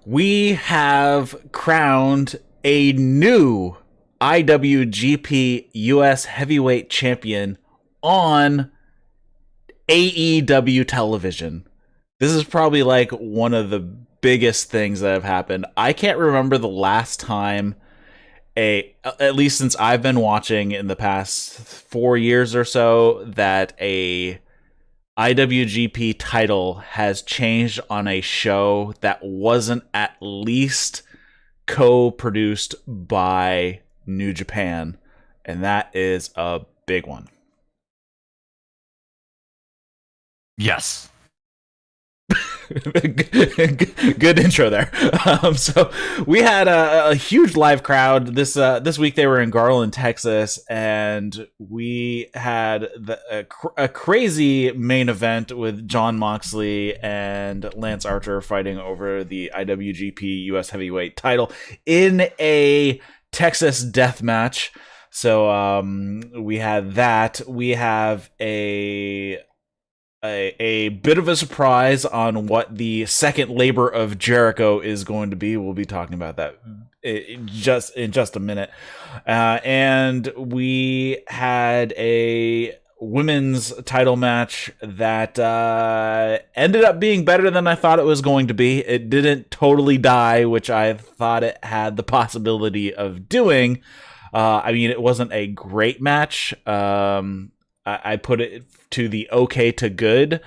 We have crowned a new IWGP US Heavyweight Champion on AEW television. This is probably like one of the biggest things that have happened. I can't remember the last time at least since I've been watching in the past 4 years or so, that a IWGP title has changed on a show that wasn't at least co-produced by New Japan, and that is a big one. Yes. Good intro there. So we had a huge live crowd this week. They were in Garland, Texas, and we had a crazy main event with Jon Moxley and Lance Archer fighting over the IWGP US Heavyweight title in a Texas death match. So we had that. We have a bit of a surprise on what the second labor of Jericho is going to be. We'll be talking about that in just a minute. And we had a women's title match that ended up being better than I thought it was going to be. It didn't totally die, which I thought it had the possibility of doing. I mean, it wasn't a great match. I put it to the okay to good,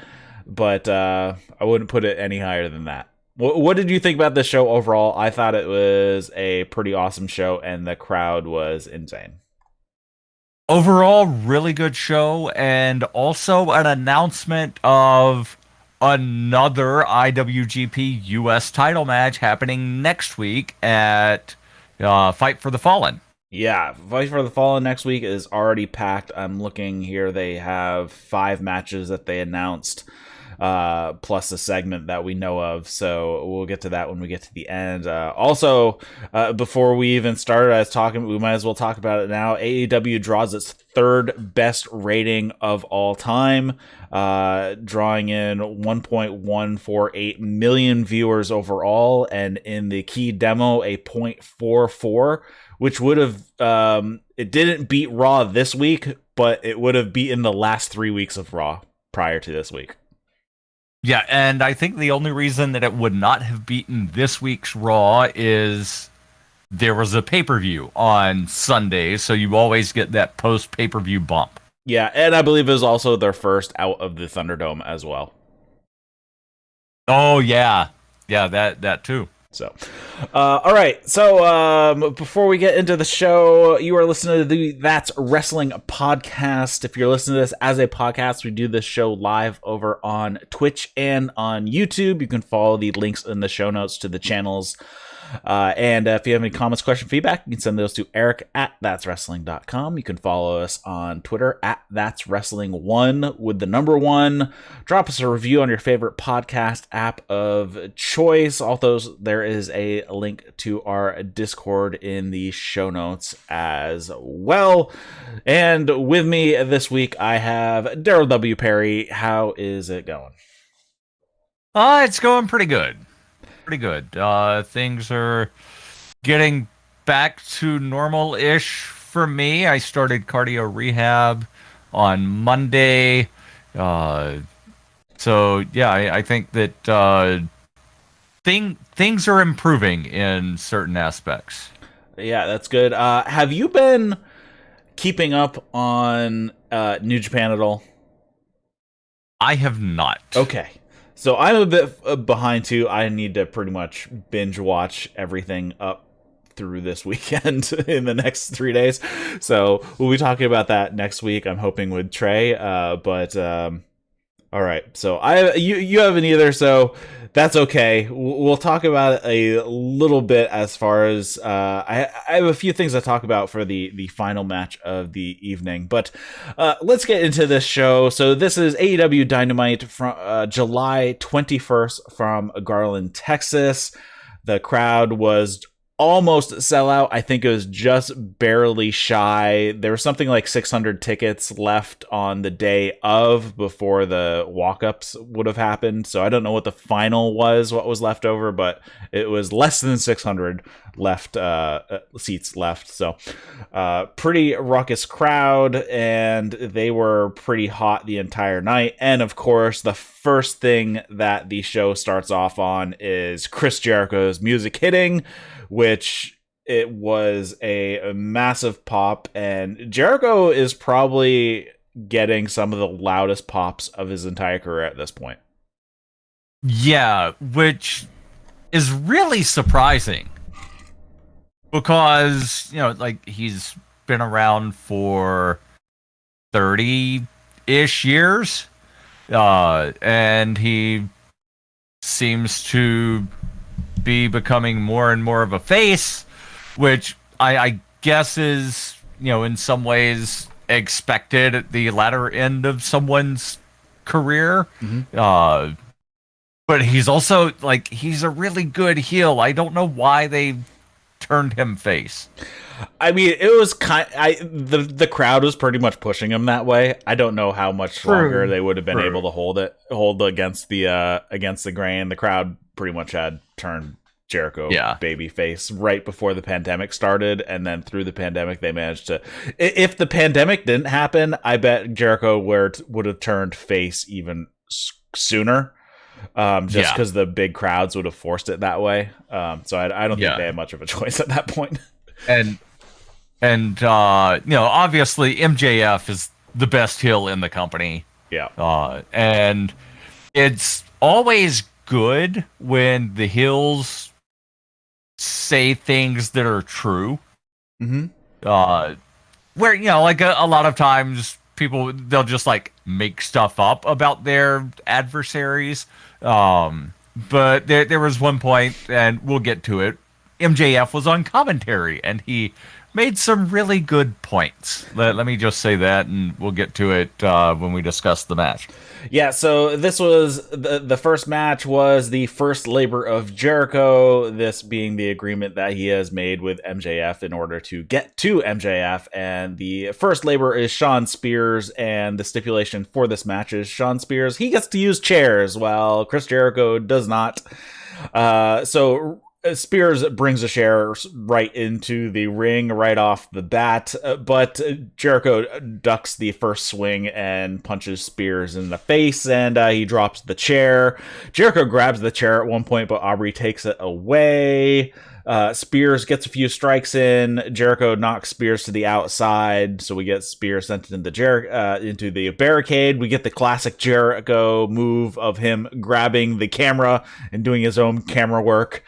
but I wouldn't put it any higher than that. What did you think about this show overall? I thought it was a pretty awesome show, and the crowd was insane. Overall, really good show, and also an announcement of another IWGP US title match happening next week at Fight for the Fallen. Yeah, Fight for the Fallen next week is already packed. I'm looking here. They have 5 matches that they announced, plus a segment that we know of. So we'll get to that when we get to the end. Also, before we even started, I was talking, we might as well talk about it now. AEW draws its 3rd best rating of all time, drawing in 1.148 million viewers overall, and in the key demo, a 0.44, which would have, it didn't beat Raw this week, but it would have beaten the last 3 weeks of Raw prior to this week. Yeah, and I think the only reason that it would not have beaten this week's Raw is there was a pay-per-view on Sunday, so you always get that post-pay-per-view bump. Yeah, and I believe it was also their first out of the Thunderdome as well. Oh, yeah. Yeah, that too. So, all right. So, before we get into the show, you are listening to the That's Wrestling podcast. If you're listening to this as a podcast, we do this show live over on Twitch and on YouTube. You can follow the links in the show notes to the channels. And if you have any comments, questions, feedback, you can send those to Eric at thatswrestling.com. You can follow us on Twitter at thatswrestling1 with the number 1. Drop us a review on your favorite podcast app of choice. Also, there is a link to our Discord in the show notes as well. And with me this week, I have Daryl W. Perry. How is it going? It's going pretty good. Pretty good. Things are getting back to normal-ish for me. I started cardio rehab on Monday. So, yeah, I think that things are improving in certain aspects. Yeah, that's good. Have you been keeping up on New Japan at all? I have not. Okay. So I'm a bit behind too. I need to pretty much binge watch everything up through this weekend in the next 3 days. So we'll be talking about that next week, I'm hoping, with Trey. All right. So you haven't either, so that's okay. We'll talk about it a little bit as far as I have a few things to talk about for the final match of the evening. But let's get into this show. So this is AEW Dynamite from July 21st from Garland, Texas. The crowd was almost sellout. I think it was just barely shy. There was something like 600 tickets left on the day of before the walk-ups would have happened. So I don't know what the final was, what was left over, but it was less than 600 left seats left. So pretty ruckus crowd, and they were pretty hot the entire night. And of course, the first thing that the show starts off on is Chris Jericho's music hitting, which it was a massive pop, and Jericho is probably getting some of the loudest pops of his entire career at this point. Yeah, which is really surprising because, like, he's been around for 30-ish years, and he seems to be becoming more and more of a face, which I guess is, in some ways expected at the latter end of someone's career. Mm-hmm. But he's also, like, he's a really good heel. I don't know why they turned him face. I mean, it was the crowd was pretty much pushing him that way. I don't know how much longer they would have been able to hold against the grain. The crowd pretty much had turned Jericho babyface right before the pandemic started, and then through the pandemic they managed to. If the pandemic didn't happen, I bet Jericho would have turned face even sooner, just because the big crowds would have forced it that way. So I don't think they had much of a choice at that point. And obviously MJF is the best heel in the company. Yeah. And it's always good when the heels say things that are true. Mm-hmm. Where, like a lot of times they'll just like make stuff up about their adversaries. But there was one point, and we'll get to it, MJF was on commentary, and he made some really good points. Let me just say that, and we'll get to it when we discuss the match. Yeah, so this was the first match was the first labor of Jericho, this being the agreement that he has made with MJF in order to get to MJF, and the first labor is Shawn Spears, and the stipulation for this match is Shawn Spears, he gets to use chairs, while Chris Jericho does not. So Spears brings a chair right into the ring right off the bat, but Jericho ducks the first swing and punches Spears in the face, and he drops the chair. Jericho grabs the chair at one point, but Aubrey takes it away. Spears gets a few strikes in. Jericho knocks Spears to the outside, so we get Spears sent into the barricade. We get the classic Jericho move of him grabbing the camera and doing his own camera work.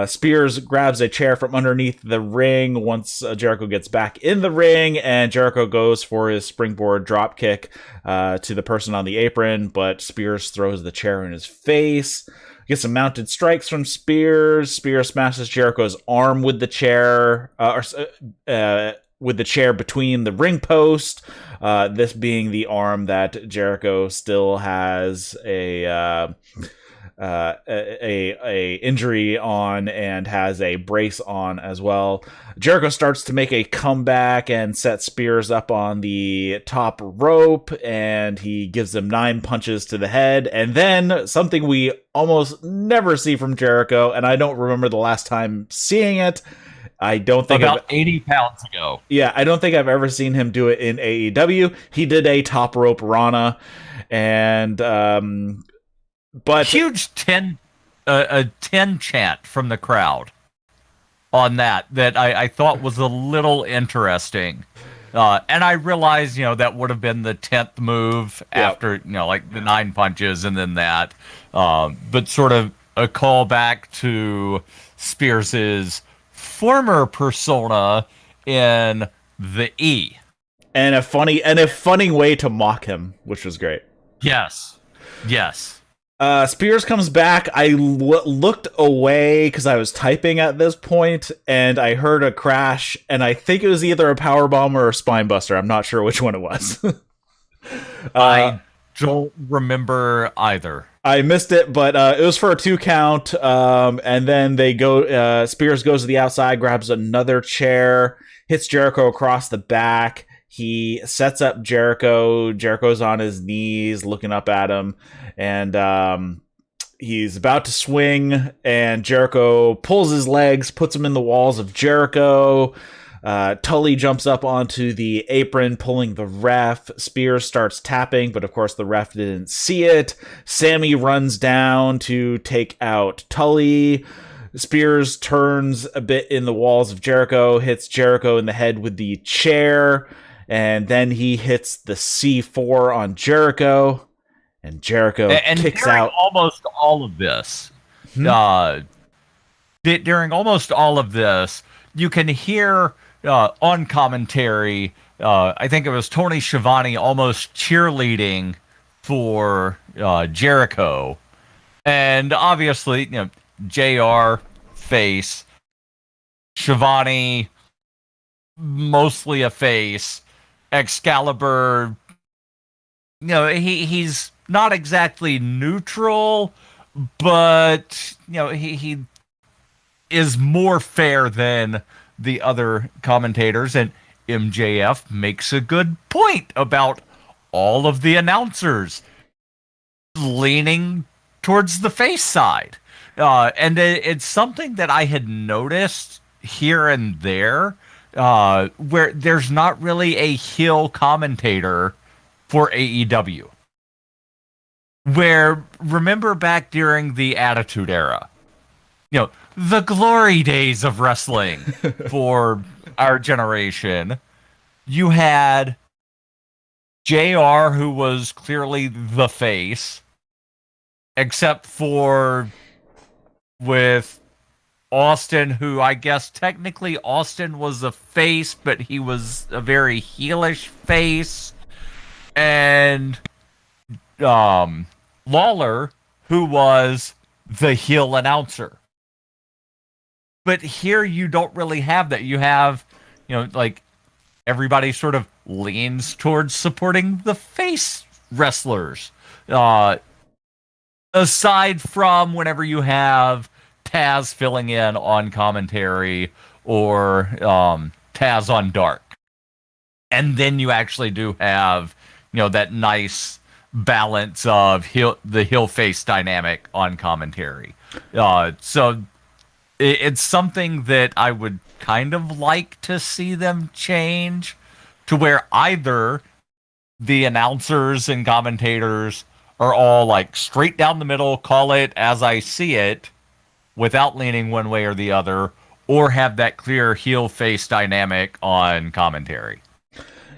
Spears grabs a chair from underneath the ring once Jericho gets back in the ring, and Jericho goes for his springboard drop kick to the person on the apron, but Spears throws the chair in his face. Gets some mounted strikes from Spears. Spears smashes Jericho's arm with the chair, with the chair between the ring post. This being the arm that Jericho still has a injury on and has a brace on as well. Jericho starts to make a comeback and sets Spears up on the top rope, and he gives him 9 punches to the head, and then something we almost never see from Jericho, and I don't remember the last time seeing it. I don't think about 80 pounds ago. Yeah, I don't think I've ever seen him do it in AEW. He did a top rope Rana, and but huge 10 chant from the crowd on that I thought was a little interesting. And I realized, that would have been the 10th move after, like the 9 punches and then that. But sort of a callback to Spears's former persona in the E. And a funny way to mock him, which was great. Yes. Spears comes back. I looked away because I was typing at this point, and I heard a crash, and I think it was either a powerbomb or a spine buster. I'm not sure which one it was. I don't remember either. I missed it, but it was for a 2 count. And then they go. Spears goes to the outside, grabs another chair, hits Jericho across the back. He sets up Jericho. Jericho's on his knees, looking up at him, and he's about to swing. And Jericho pulls his legs, puts him in the walls of Jericho. Tully jumps up onto the apron, pulling the ref. Spears starts tapping, but of course the ref didn't see it. Sammy runs down to take out Tully. Spears turns a bit in the walls of Jericho, hits Jericho in the head with the chair, and then he hits the C4 on Jericho, and Jericho kicks out. Almost all of this, during almost all of this, you can hear on commentary, I think it was Tony Schiavone almost cheerleading for Jericho. And obviously, JR face, Schiavone mostly a face, Excalibur, he's not exactly neutral, but he is more fair than the other commentators. And MJF makes a good point about all of the announcers leaning towards the face side. And it's something that I had noticed here and there, where there's not really a heel commentator for AEW. Where, remember back during the Attitude Era, the glory days of wrestling for our generation, you had JR, who was clearly the face, except for with Austin, who I guess technically Austin was a face, but he was a very heelish face, and Lawler, who was the heel announcer. But here you don't really have that. You have, like, everybody sort of leans towards supporting the face wrestlers. Aside from whenever you have Taz filling in on commentary or Taz on Dark. And then you actually do have, that nice balance of the heel face dynamic on commentary. So it's something that I would kind of like to see them change to where either the announcers and commentators are all like straight down the middle, call it as I see it, without leaning one way or the other, or have that clear heel face dynamic on commentary.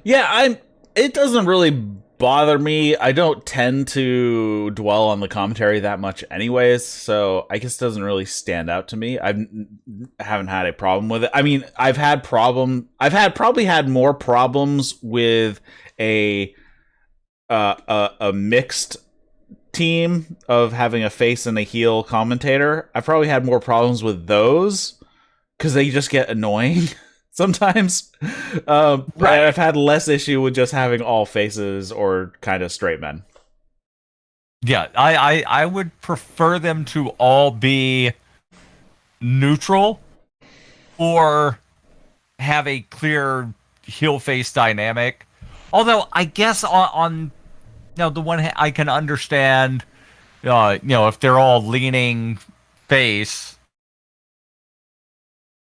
Yeah, it doesn't really bother me. I don't tend to dwell on the commentary that much anyways, so I guess it doesn't really stand out to me. I haven't had a problem with it. I mean, I've probably had more problems with a mixed team of having a face and a heel commentator. I've probably had more problems with those because they just get annoying sometimes. Right. I've had less issue with just having all faces or kind of straight men. Yeah, I would prefer them to all be neutral or have a clear heel face dynamic. Although I guess on the one hand, I can understand, if they're all leaning face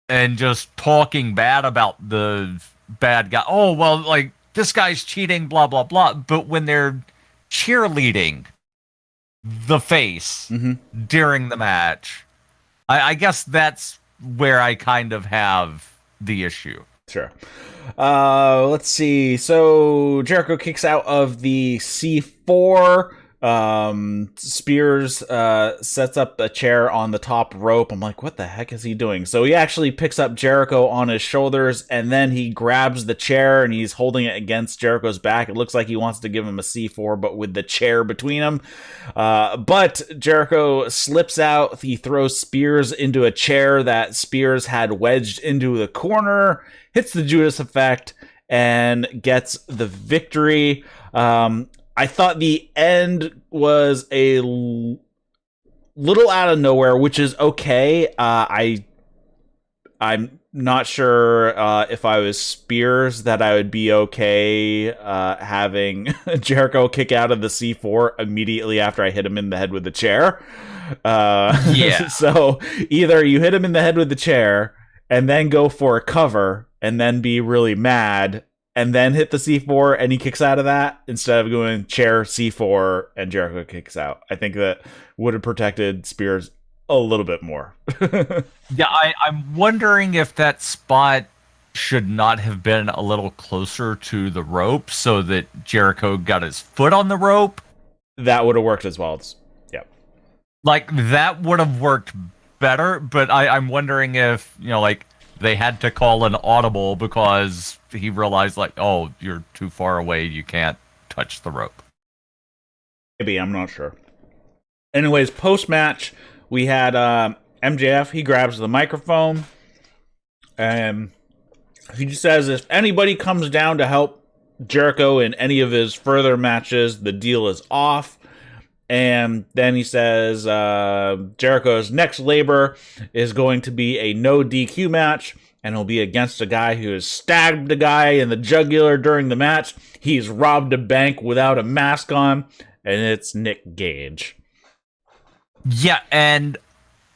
and just talking bad about the bad guy. Oh, well, like, this guy's cheating, blah, blah, blah. But when they're cheerleading the face during the match, I guess that's where I kind of have the issue. Sure. Let's see. So Jericho kicks out of the C4. Spears sets up a chair on the top rope. I'm like, what the heck is he doing? So he actually picks up Jericho on his shoulders, and then he grabs the chair and he's holding it against Jericho's back. It looks like he wants to give him a C4, but with the chair between them. But Jericho slips out. He throws Spears into a chair that Spears had wedged into the corner, hits the Judas effect, and gets the victory. I thought the end was a little out of nowhere, which is okay. I'm not sure if I was Spears that I would be okay having Jericho kick out of the C4 immediately after I hit him in the head with the chair. Yeah. So either you hit him in the head with the chair and then go for a cover and then be really mad and then hit the C4 and he kicks out of that instead of going chair C4 and Jericho kicks out. I think that would have protected Spears a little bit more. Yeah, I'm wondering if that spot should not have been a little closer to the rope so that Jericho got his foot on the rope. That would have worked as well. Yep. Like, that would have worked better, but I'm wondering if, like, they had to call an audible because he realized, like, oh, you're too far away, you can't touch the rope. Maybe, I'm not sure. Anyways, post-match, we had MJF, he grabs the microphone, and he says if anybody comes down to help Jericho in any of his further matches, the deal is off. And then he says Jericho's next labor is going to be a no DQ match, and it'll be against a guy who has stabbed a guy in the jugular during the match. He's robbed a bank without a mask on, and it's Nick Gage. Yeah, and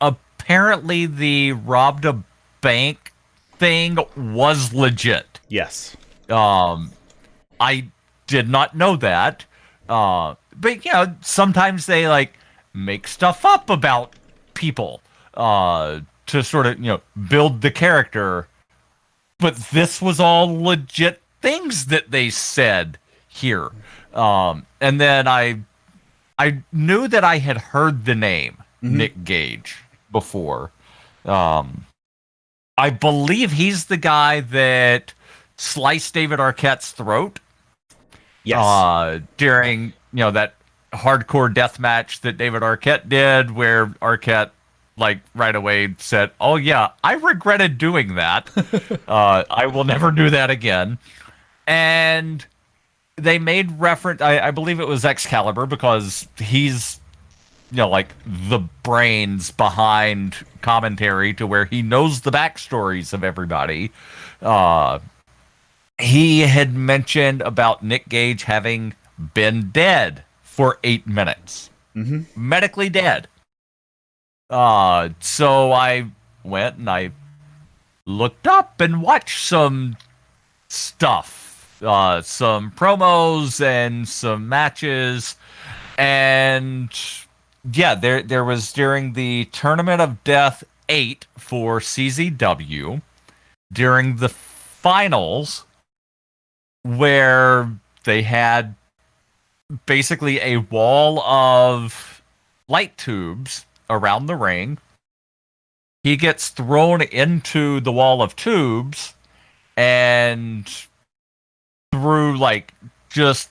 apparently the robbed a bank thing was legit. Yes. I did not know that. But, sometimes they, like, make stuff up about people to sort of, build the character. But this was all legit things that they said here. And then I knew that I had heard the name Nick Gage before. I believe he's the guy that sliced David Arquette's throat. Yes. During, that hardcore death match that David Arquette did, where Arquette, like, right away said, oh, yeah, I regretted doing that. I will never do that again. And they made reference, I believe it was Excalibur, because he's, like, the brains behind commentary to where he knows the backstories of everybody. He had mentioned about Nick Gage having been dead for 8 minutes. Medically dead. So I went and I looked up and watched some stuff. Some promos and some matches. And yeah, there was during the Tournament of Death 8 for CZW, during the finals, where they had basically a wall of light tubes around the ring. He gets thrown into the wall of tubes, and through, like, just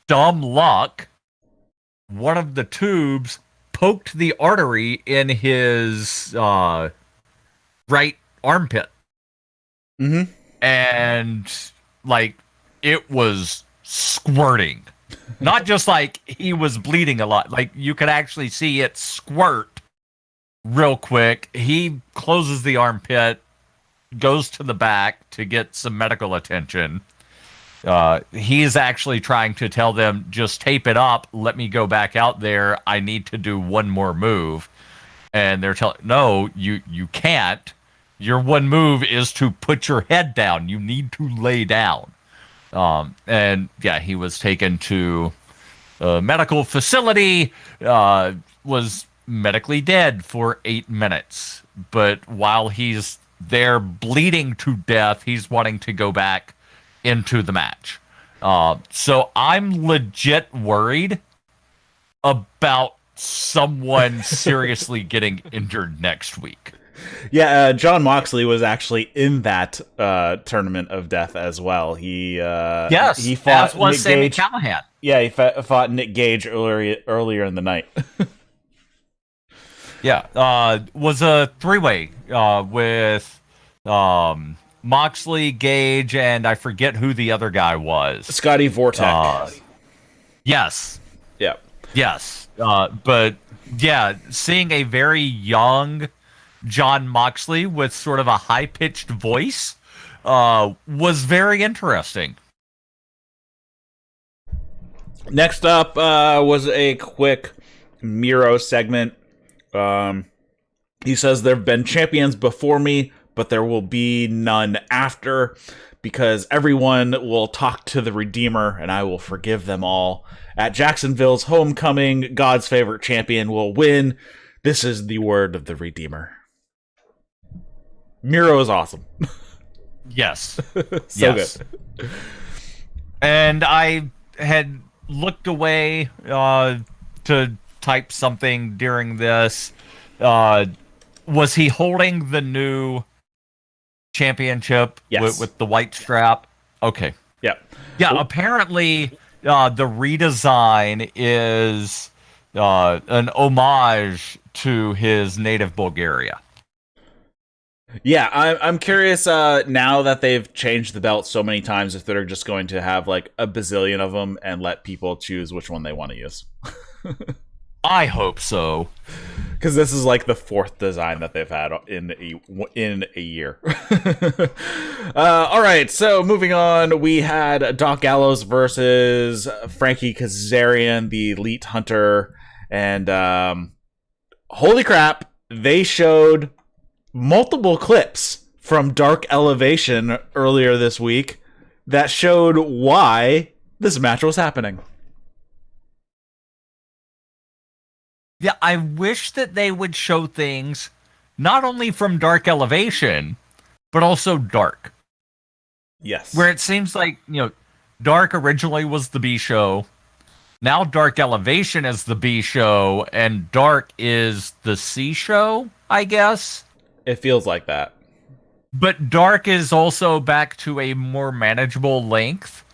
dumb luck, one of the tubes poked the artery in his right armpit. And, like, it was squirting. Not just like he was bleeding a lot. Like, you could actually see it squirt real quick. He closes the armpit, goes to the back to get some medical attention. He's actually trying to tell them, just tape it up. Let me go back out there. I need to do one more move. And they're telling, no, you can't. Your one move is to put your head down. You need to lay down. And yeah, he was taken to a medical facility, was medically dead for 8 minutes. But while he's there bleeding to death, he's wanting to go back into the match. So I'm legit worried about someone seriously getting injured next week. Yeah, John Moxley was actually in that Tournament of Death as well. He fought was Nick Sammy Gage. Callahan. Yeah, he fought Nick Gage earlier in the night. Yeah, was a three-way with Moxley, Gage, and I forget who the other guy was. Scotty Vortex. Yes. Yeah. Yes. But yeah, seeing a very young Jon Moxley with sort of a high-pitched voice was very interesting. Next up was a quick Miro segment. He says there have been champions before me, but there will be none after, because everyone will talk to the Redeemer, and I will forgive them all. At Jacksonville's homecoming, God's favorite champion will win. This is the word of the Redeemer. Miro is awesome. Yes. Good. And I had looked away to type something during this. Was he holding the new championship with the white strap? Okay. Yeah. Yeah, apparently the redesign is an homage to his native Bulgaria. Yeah, I'm curious now that they've changed the belt so many times if they're just going to have like a bazillion of them and let people choose which one they want to use. I hope so. Because this is like the fourth design that they've had in a year. All right, so moving on, we had Doc Gallows versus Frankie Kazarian, the Elite Hunter, and holy crap, they showed multiple clips from Dark Elevation earlier this week that showed why this match was happening. Yeah, I wish that they would show things not only from Dark Elevation, but also Dark. Yes. Where it seems like, Dark originally was the B show. Now Dark Elevation is the B show, and Dark is the C show, I guess. It feels like that. But Dark is also back to a more manageable length.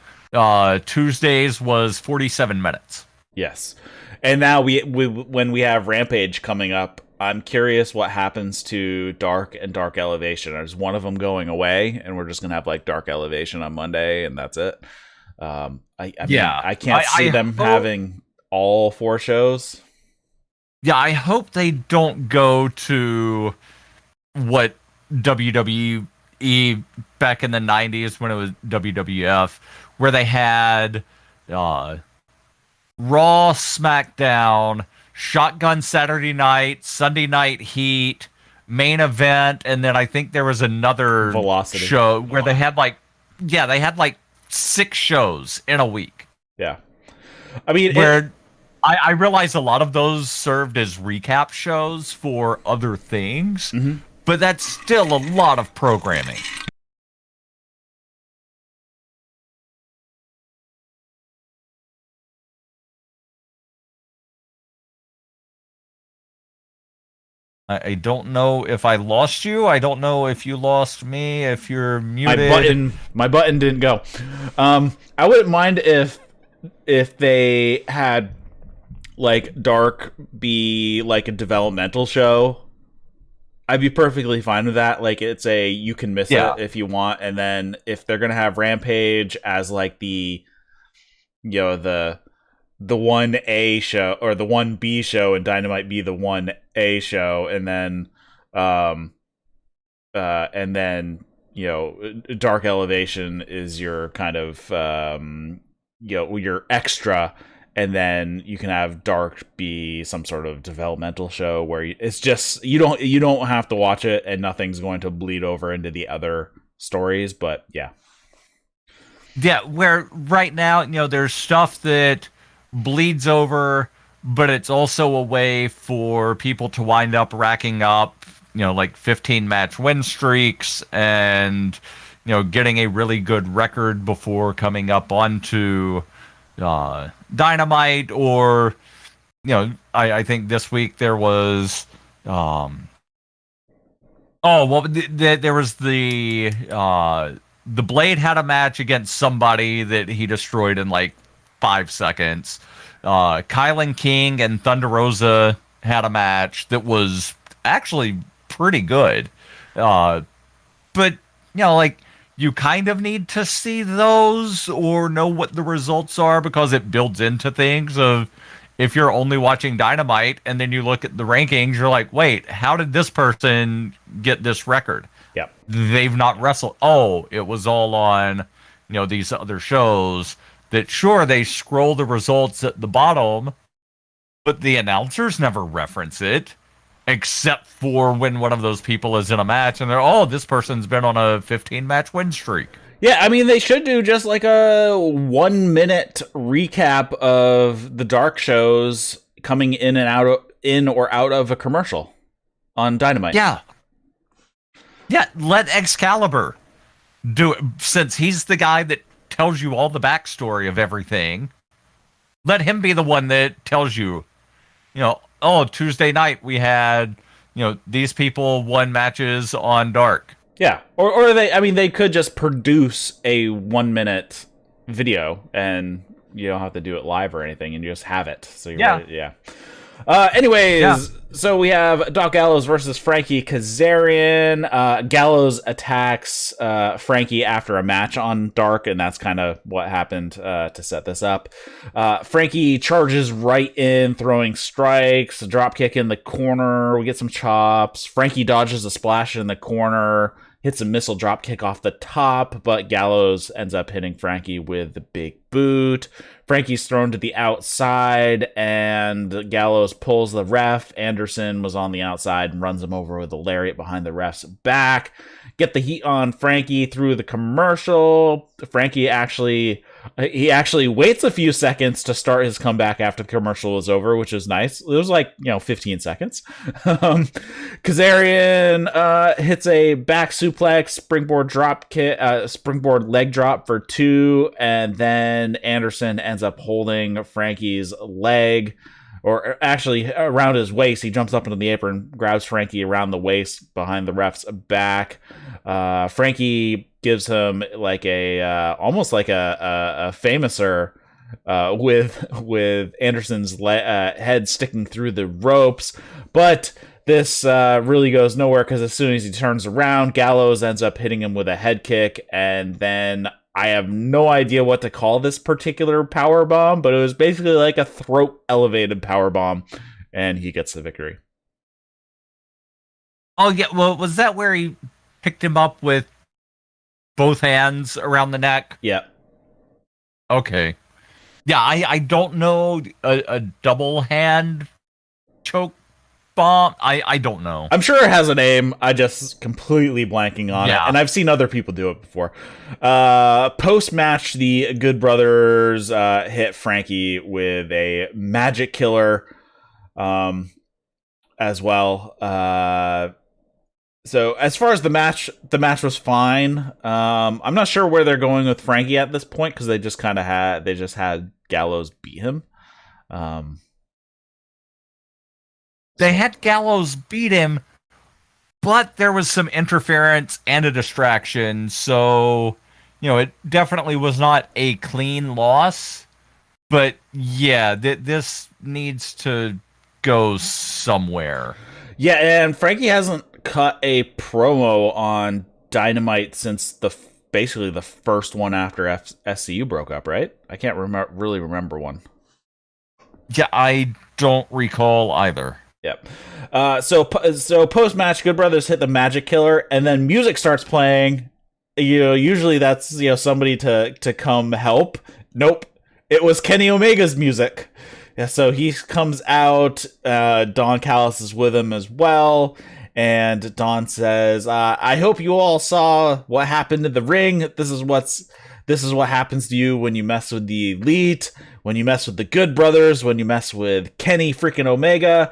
Tuesdays was 47 minutes. Yes. And now we when we have Rampage coming up, I'm curious what happens to Dark and Dark Elevation. Is one of them going away, and we're just gonna have like Dark Elevation on Monday, and that's it? I can't see them having all 4 shows. Yeah, I hope they don't go to what WWE back in the 90s when it was WWF, where they had Raw, SmackDown, Shotgun Saturday Night, Sunday Night Heat, Main Event, and then I think there was another Velocity show where they had like 6 shows in a week. Yeah. I mean, I realize a lot of those served as recap shows for other things, but that's still a lot of programming. I don't know if I lost you. I don't know if you lost me, if you're muted. My button didn't go. I wouldn't mind if they had like Dark be like a developmental show. I'd be perfectly fine with that. Like it's you can miss it if you want, and then if they're gonna have Rampage as like the 1A show or the 1B show, and Dynamite be the 1A show, and then Dark Elevation is your kind of your extra, and then you can have Dark be some sort of developmental show where it's just you don't have to watch it, and nothing's going to bleed over into the other stories. But yeah, where right now there's stuff that bleeds over, but it's also a way for people to wind up racking up like 15 match win streaks and getting a really good record before coming up onto Dynamite, or I think this week there was there was the Blade had a match against somebody that he destroyed in like 5 seconds. Kylan King and Thunder Rosa had a match that was actually pretty good. But like you kind of need to see those or know what the results are, because it builds into things of, if you're only watching Dynamite and then you look at the rankings, you're like, wait, how did this person get this record? Yep. They've not wrestled. Oh, it was all on, these other shows that, sure, they scroll the results at the bottom, but the announcers never reference it, except for when one of those people is in a match and they're, oh, this person's been on a 15-match win streak. Yeah, I mean, they should do just like a 1-minute recap of the Dark shows coming in or out of a commercial on Dynamite. Yeah. Yeah, let Excalibur do it, since he's the guy that tells you all the backstory of everything. Let him be the one that tells you, oh, Tuesday night we had, these people won matches on Dark. Yeah, or they could just produce a 1-minute video and you don't have to do it live or anything, and you just have it. So you're ready, yeah. Anyways, so we have Doc Gallows versus Frankie Kazarian. Gallows attacks Frankie after a match on Dark, and that's kind of what happened to set this up. Frankie charges right in, throwing strikes, a drop kick in the corner. We get some chops. Frankie dodges a splash in the corner, hits a missile drop kick off the top, but Gallows ends up hitting Frankie with the big boot. Frankie's thrown to the outside, and Gallows pulls the ref. Anderson was on the outside and runs him over with a lariat behind the ref's back. Get the heat on Frankie through the commercial. Frankie actually waits a few seconds to start his comeback after the commercial was over, which is nice. It was like 15 seconds. Kazarian hits a back suplex, springboard drop kick, springboard leg drop for 2, and then Anderson ends up holding Frankie's leg, or actually around his waist. He jumps up into the apron, grabs Frankie around the waist behind the ref's back. Frankie gives him like almost like a famouser with Anderson's head sticking through the ropes, but this really goes nowhere, because as soon as he turns around, Gallows ends up hitting him with a head kick, and then I have no idea what to call this particular power bomb, but it was basically like a throat elevated power bomb, and he gets the victory. Oh yeah, well, was that where he picked him up with both hands around the neck? Yeah. Okay. Yeah, I don't know a double hand choke bomb. I don't know. I'm sure it has a name. I just completely blanking on it. And I've seen other people do it before. Post-match, the Good Brothers hit Frankie with a magic killer as well. So as far as the match was fine. I'm not sure where they're going with Frankie at this point, because they just had Gallows beat him. They had Gallows beat him, but there was some interference and a distraction, so, it definitely was not a clean loss. But, yeah, this needs to go somewhere. Yeah, and Frankie hasn't cut a promo on Dynamite since basically the first one after SCU broke up, right? I can't really remember one. Yeah, I don't recall either. Yep. So post match, Good Brothers hit the Magic Killer, and then music starts playing. Usually that's somebody to come help. Nope, it was Kenny Omega's music. Yeah, so he comes out. Don Callis is with him as well, and Don says, "I hope you all saw what happened in the ring. This is what happens to you when you mess with the Elite, when you mess with the Good Brothers, when you mess with Kenny freaking Omega.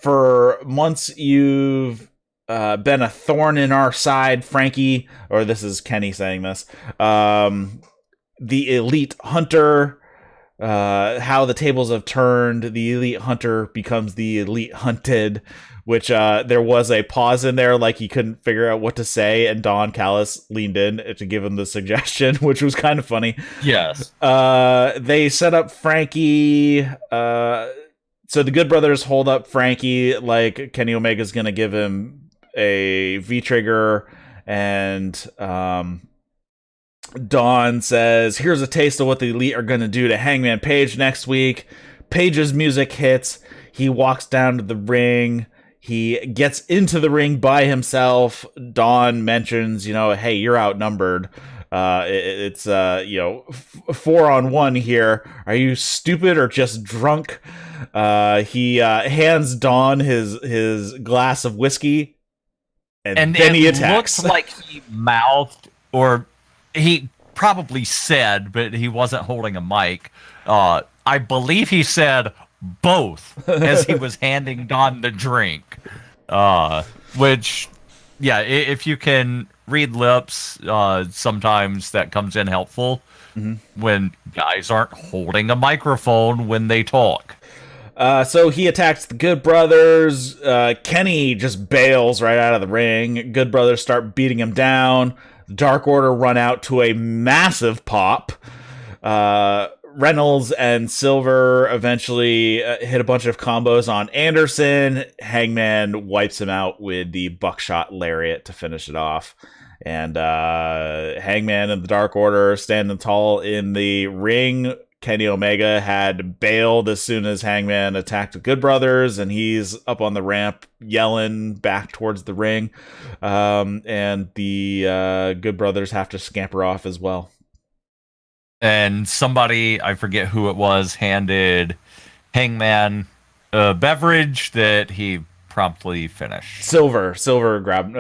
For months you've been a thorn in our side, Frankie," or this is Kenny saying this, "the Elite Hunter, how the tables have turned. The Elite Hunter becomes the Elite Hunted," which there was a pause in there, like he couldn't figure out what to say, and Don Callis leaned in to give him the suggestion, which was kind of funny. Yes. They set up Frankie. So the Good Brothers hold up Frankie like Kenny Omega's going to give him a V-trigger, And Dawn says, here's a taste of what the Elite are going to do to Hangman Page next week. Page's music hits. He walks down to the ring. He gets into the ring by himself. Dawn mentions, hey, you're outnumbered. It's 4-on-1 here. Are you stupid or just drunk? He hands Dawn his glass of whiskey, and then he attacks. Looks like he mouthed, or he probably said, but he wasn't holding a mic. I believe he said both as he was handing Dawn the drink. Which, yeah, if you can read lips, sometimes that comes in helpful when guys aren't holding a microphone when they talk. So he attacks the Good Brothers. Kenny just bails right out of the ring. Good Brothers start beating him down. Dark Order run out to a massive pop. Reynolds and Silver eventually hit a bunch of combos on Anderson. Hangman wipes him out with the buckshot lariat to finish it off. And Hangman and the Dark Order standing tall in the ring. Kenny Omega had bailed as soon as Hangman attacked the Good Brothers, and he's up on the ramp yelling back towards the ring. And the Good Brothers have to scamper off as well. And somebody, I forget who it was, handed Hangman a beverage that he promptly finished. Silver grabbed,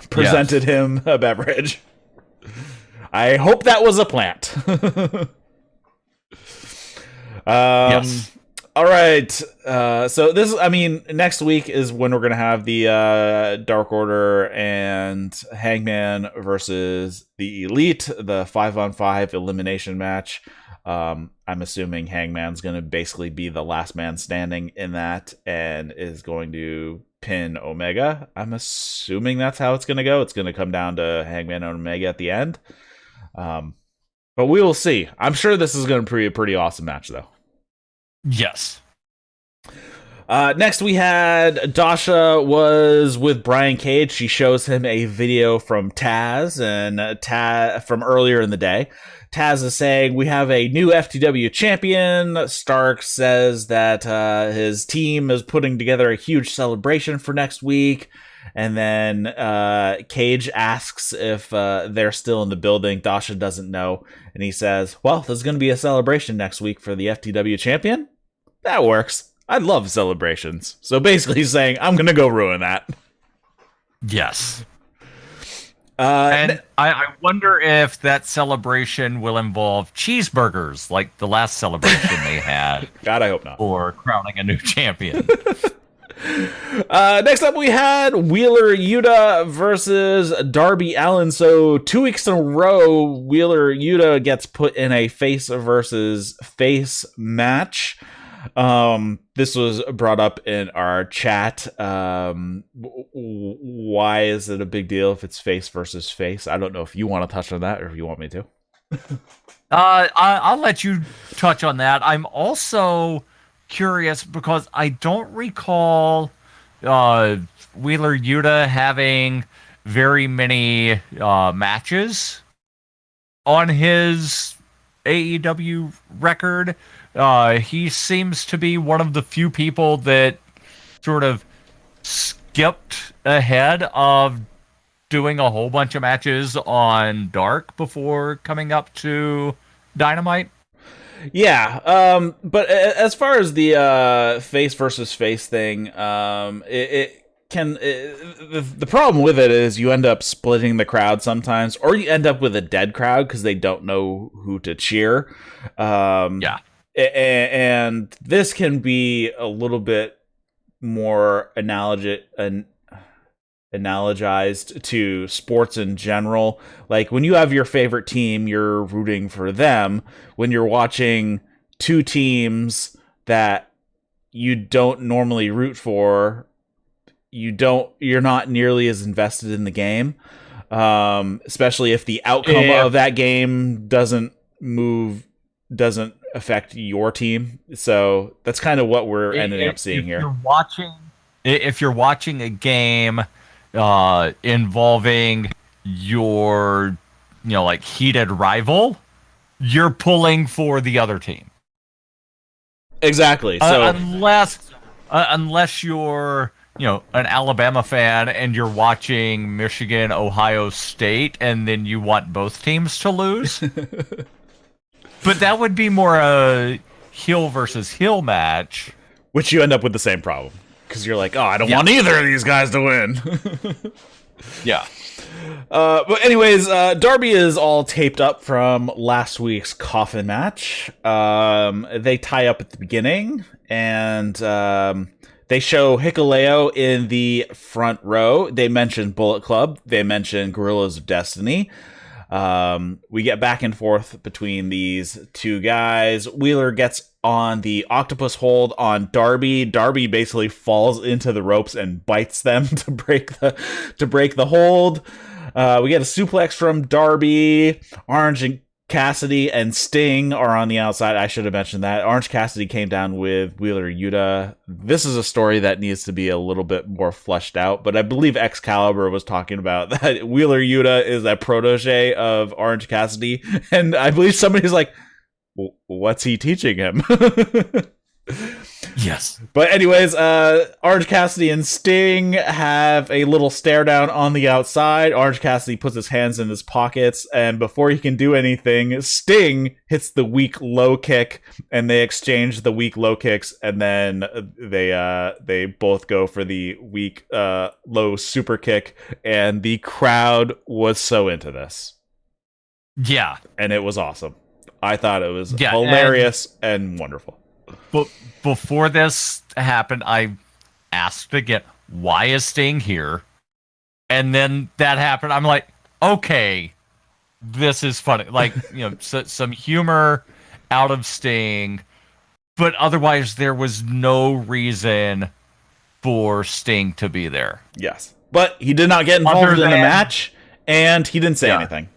presented him a beverage. I hope that was a plant. Yes. All right. So next week is when we're going to have the Dark Order and Hangman versus the Elite, the 5-on-5 elimination match. I'm assuming Hangman's going to basically be the last man standing in that and is going to pin Omega. I'm assuming that's how it's going to go. It's going to come down to Hangman and Omega at the end. But we will see. I'm sure this is going to be a pretty awesome match, though. Yes. Next, we had Dasha was with Brian Cage. She shows him a video from Taz and Taz from earlier in the day. Taz is saying, we have a new FTW champion. Stark says that his team is putting together a huge celebration for next week. And then Cage asks if they're still in the building. Dasha doesn't know. And he says, well, there's going to be a celebration next week for the FTW champion. That works. I love celebrations. So basically he's saying, I'm going to go ruin that. Yes. And I wonder if that celebration will involve cheeseburgers like the last celebration they had. God, I hope not. For crowning a new champion. Next up, we had Wheeler Yuta versus Darby Allin. So 2 weeks in a row, Wheeler Yuta gets put in a face versus face match. This was brought up in our chat. Why is it a big deal if it's face versus face? I don't know if you want to touch on that or if you want me to. I'll let you touch on that. I'm also curious because I don't recall Wheeler Yuta having very many matches on his AEW record. He seems to be one of the few people that sort of skipped ahead of doing a whole bunch of matches on Dark before coming up to Dynamite. Yeah, but as far as the face versus face thing, the problem with it is you end up splitting the crowd sometimes, or you end up with a dead crowd because they don't know who to cheer. Yeah. And this can be a little bit more analogized to sports in general. Like when you have your favorite team, you're rooting for them. When you're watching two teams that you don't normally root for, you're not nearly as invested in the game. Especially if the outcome of that game doesn't affect your team. So that's kind of what we're ending up seeing here. If you're watching a game involving your, like heated rival, you're pulling for the other team. Exactly. So unless you're, an Alabama fan and you're watching Michigan, Ohio State, and then you want both teams to lose. But that would be more a heel versus heel match. Which you end up with the same problem. Because you're like, oh, I don't want either of these guys to win. Yeah. But anyways, Darby is all taped up from last week's coffin match. They tie up at the beginning, and they show Hikuleo in the front row. They mention Bullet Club. They mention Guerrillas of Destiny. We get back and forth between these two guys. Wheeler gets on the octopus hold on Darby. Darby basically falls into the ropes and bites them to break the hold. We get a suplex from Darby. Orange and Cassidy and Sting are on the outside. I should have mentioned that. Orange Cassidy came down with Wheeler Yuta. This is a story that needs to be a little bit more fleshed out, but I believe Excalibur was talking about that Wheeler Yuta is a protege of Orange Cassidy, and I believe somebody's like, what's he teaching him? Yes. But anyways, Orange Cassidy and Sting have a little stare down on the outside. Orange Cassidy puts his hands in his pockets, and before he can do anything, Sting hits the weak low kick, and they exchange the weak low kicks, and then they both go for the weak low super kick, and the crowd was so into this. Yeah. And it was awesome. I thought it was hilarious and wonderful. But before this happened, I asked again, why is Sting here? And then that happened. I'm like, okay, this is funny. Like, some humor out of Sting, but otherwise there was no reason for Sting to be there. Yes. But he did not get involved in the match, and he didn't say anything.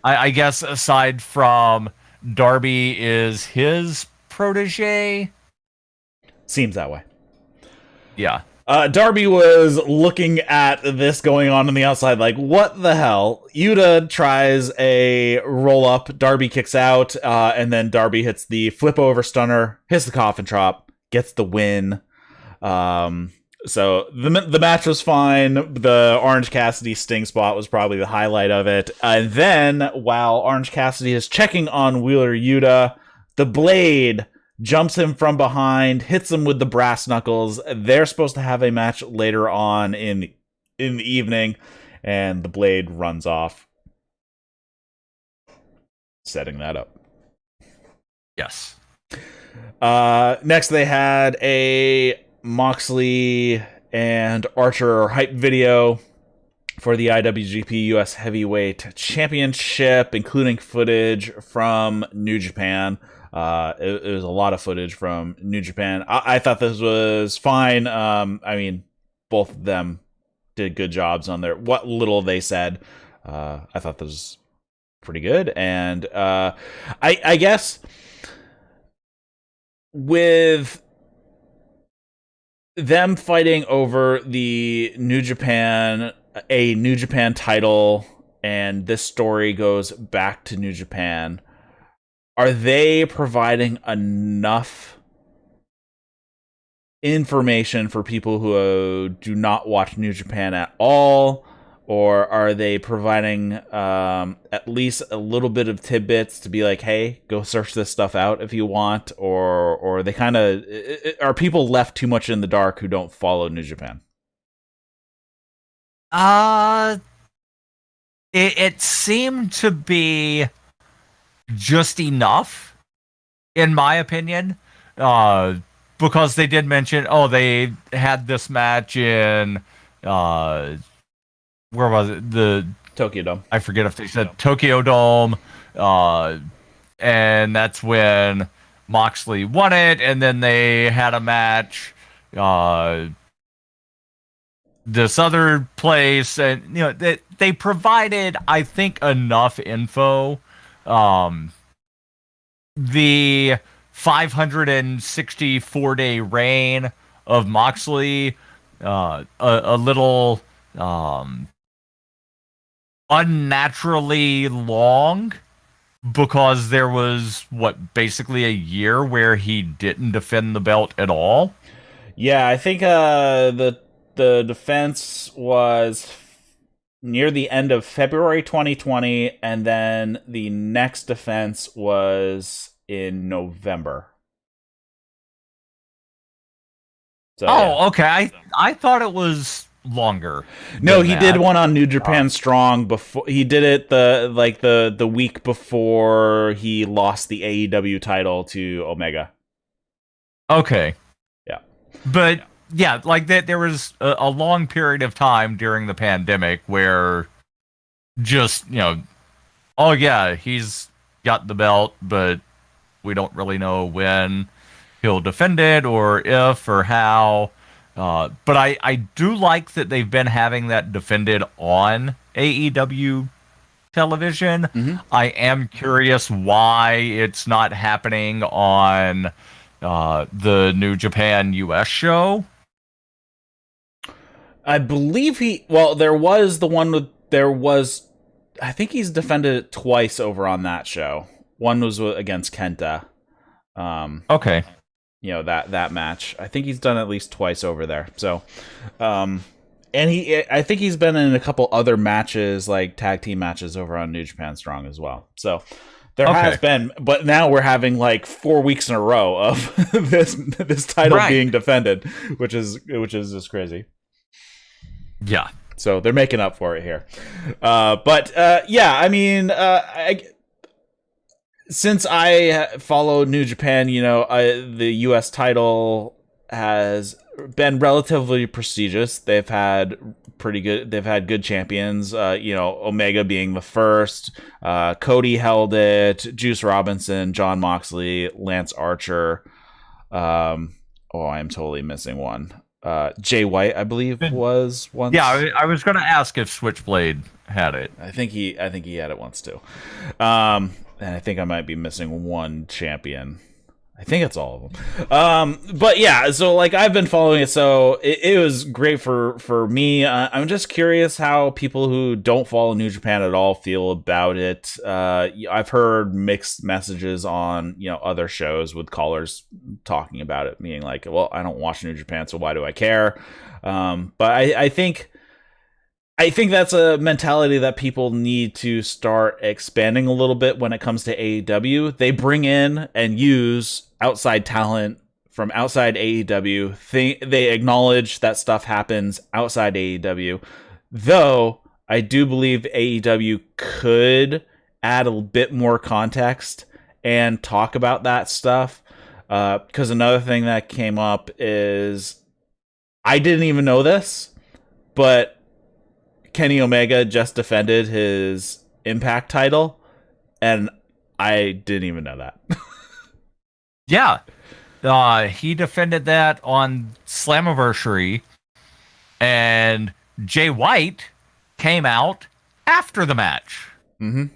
I guess aside from Darby is his protege. Seems that way. Yeah. Darby was looking at this going on the outside like, what the hell? Yuta tries a roll-up. Darby kicks out, and then Darby hits the flip-over stunner, hits the coffin drop, gets the win. So the match was fine. The Orange Cassidy Sting spot was probably the highlight of it. And then, while Orange Cassidy is checking on Wheeler Yuta, the Blade jumps him from behind, hits him with the brass knuckles. They're supposed to have a match later on in the evening, and the Blade runs off, setting that up. Yes. Next, they had a Moxley and Archer hype video for the IWGP US Heavyweight Championship, including footage from New Japan. It was a lot of footage from New Japan. I thought this was fine. I mean, both of them did good jobs on their what little they said. I thought this was pretty good, and I guess with them fighting over the New Japan title, and this story goes back to New Japan. Are they providing enough information for people who do not watch New Japan at all? Or are they providing at least a little bit of tidbits to be like, hey, go search this stuff out if you want? Or they kind of... Are people left too much in the dark who don't follow New Japan? It seemed to be just enough, in my opinion, because they did mention, they had this match in, where was it? The Tokyo Dome. I forget if they said Tokyo Dome, and that's when Moxley won it, and then they had a match, this other place, and they provided, I think, enough info. The 564-day reign of Moxley, a little unnaturally long because there was basically a year where he didn't defend the belt at all. Yeah, I think the defense was near the end of February 2020, and then the next defense was in November. So, yeah. Okay. I thought it was longer. No, he did one on New Japan Strong before. He did it the week before he lost the AEW title to Omega. Okay. Yeah. But yeah, like that there was a long period of time during the pandemic where just, oh yeah, he's got the belt, but we don't really know when he'll defend it or if or how. But I do like that they've been having that defended on AEW television. Mm-hmm. I am curious why it's not happening on the New Japan US show. I believe I think he's defended it twice over on that show. One was against Kenta. Okay. That match. I think he's done at least twice over there. So, and I think he's been in a couple other matches, like tag team matches over on New Japan Strong as well. So there has been, but now we're having like 4 weeks in a row of this title being defended, which is just crazy. Yeah. So they're making up for it here. Yeah, I mean, since I follow New Japan, the U.S. title has been relatively prestigious. They've had good champions. Omega being the first. Cody held it. Juice Robinson, John Moxley, Lance Archer. I am totally missing one. Jay White, I believe, was once. Yeah, I was going to ask if Switchblade had it. I think he had it once too. And I think I might be missing one champion. I think it's all of them. But yeah, so like I've been following it, so it was great for me. I'm just curious how people who don't follow New Japan at all feel about it. I've heard mixed messages on other shows with callers talking about it, meaning like, well, I don't watch New Japan, so why do I care? But I think that's a mentality that people need to start expanding a little bit when it comes to AEW. They bring in and use outside talent from outside AEW. They acknowledge that stuff happens outside AEW. Though, I do believe AEW could add a bit more context and talk about that stuff. Because another thing that came up is, I didn't even know this, but Kenny Omega just defended his Impact title, and I didn't even know that. Yeah. He defended that on Slammiversary, and Jay White came out after the match. Mm-hmm.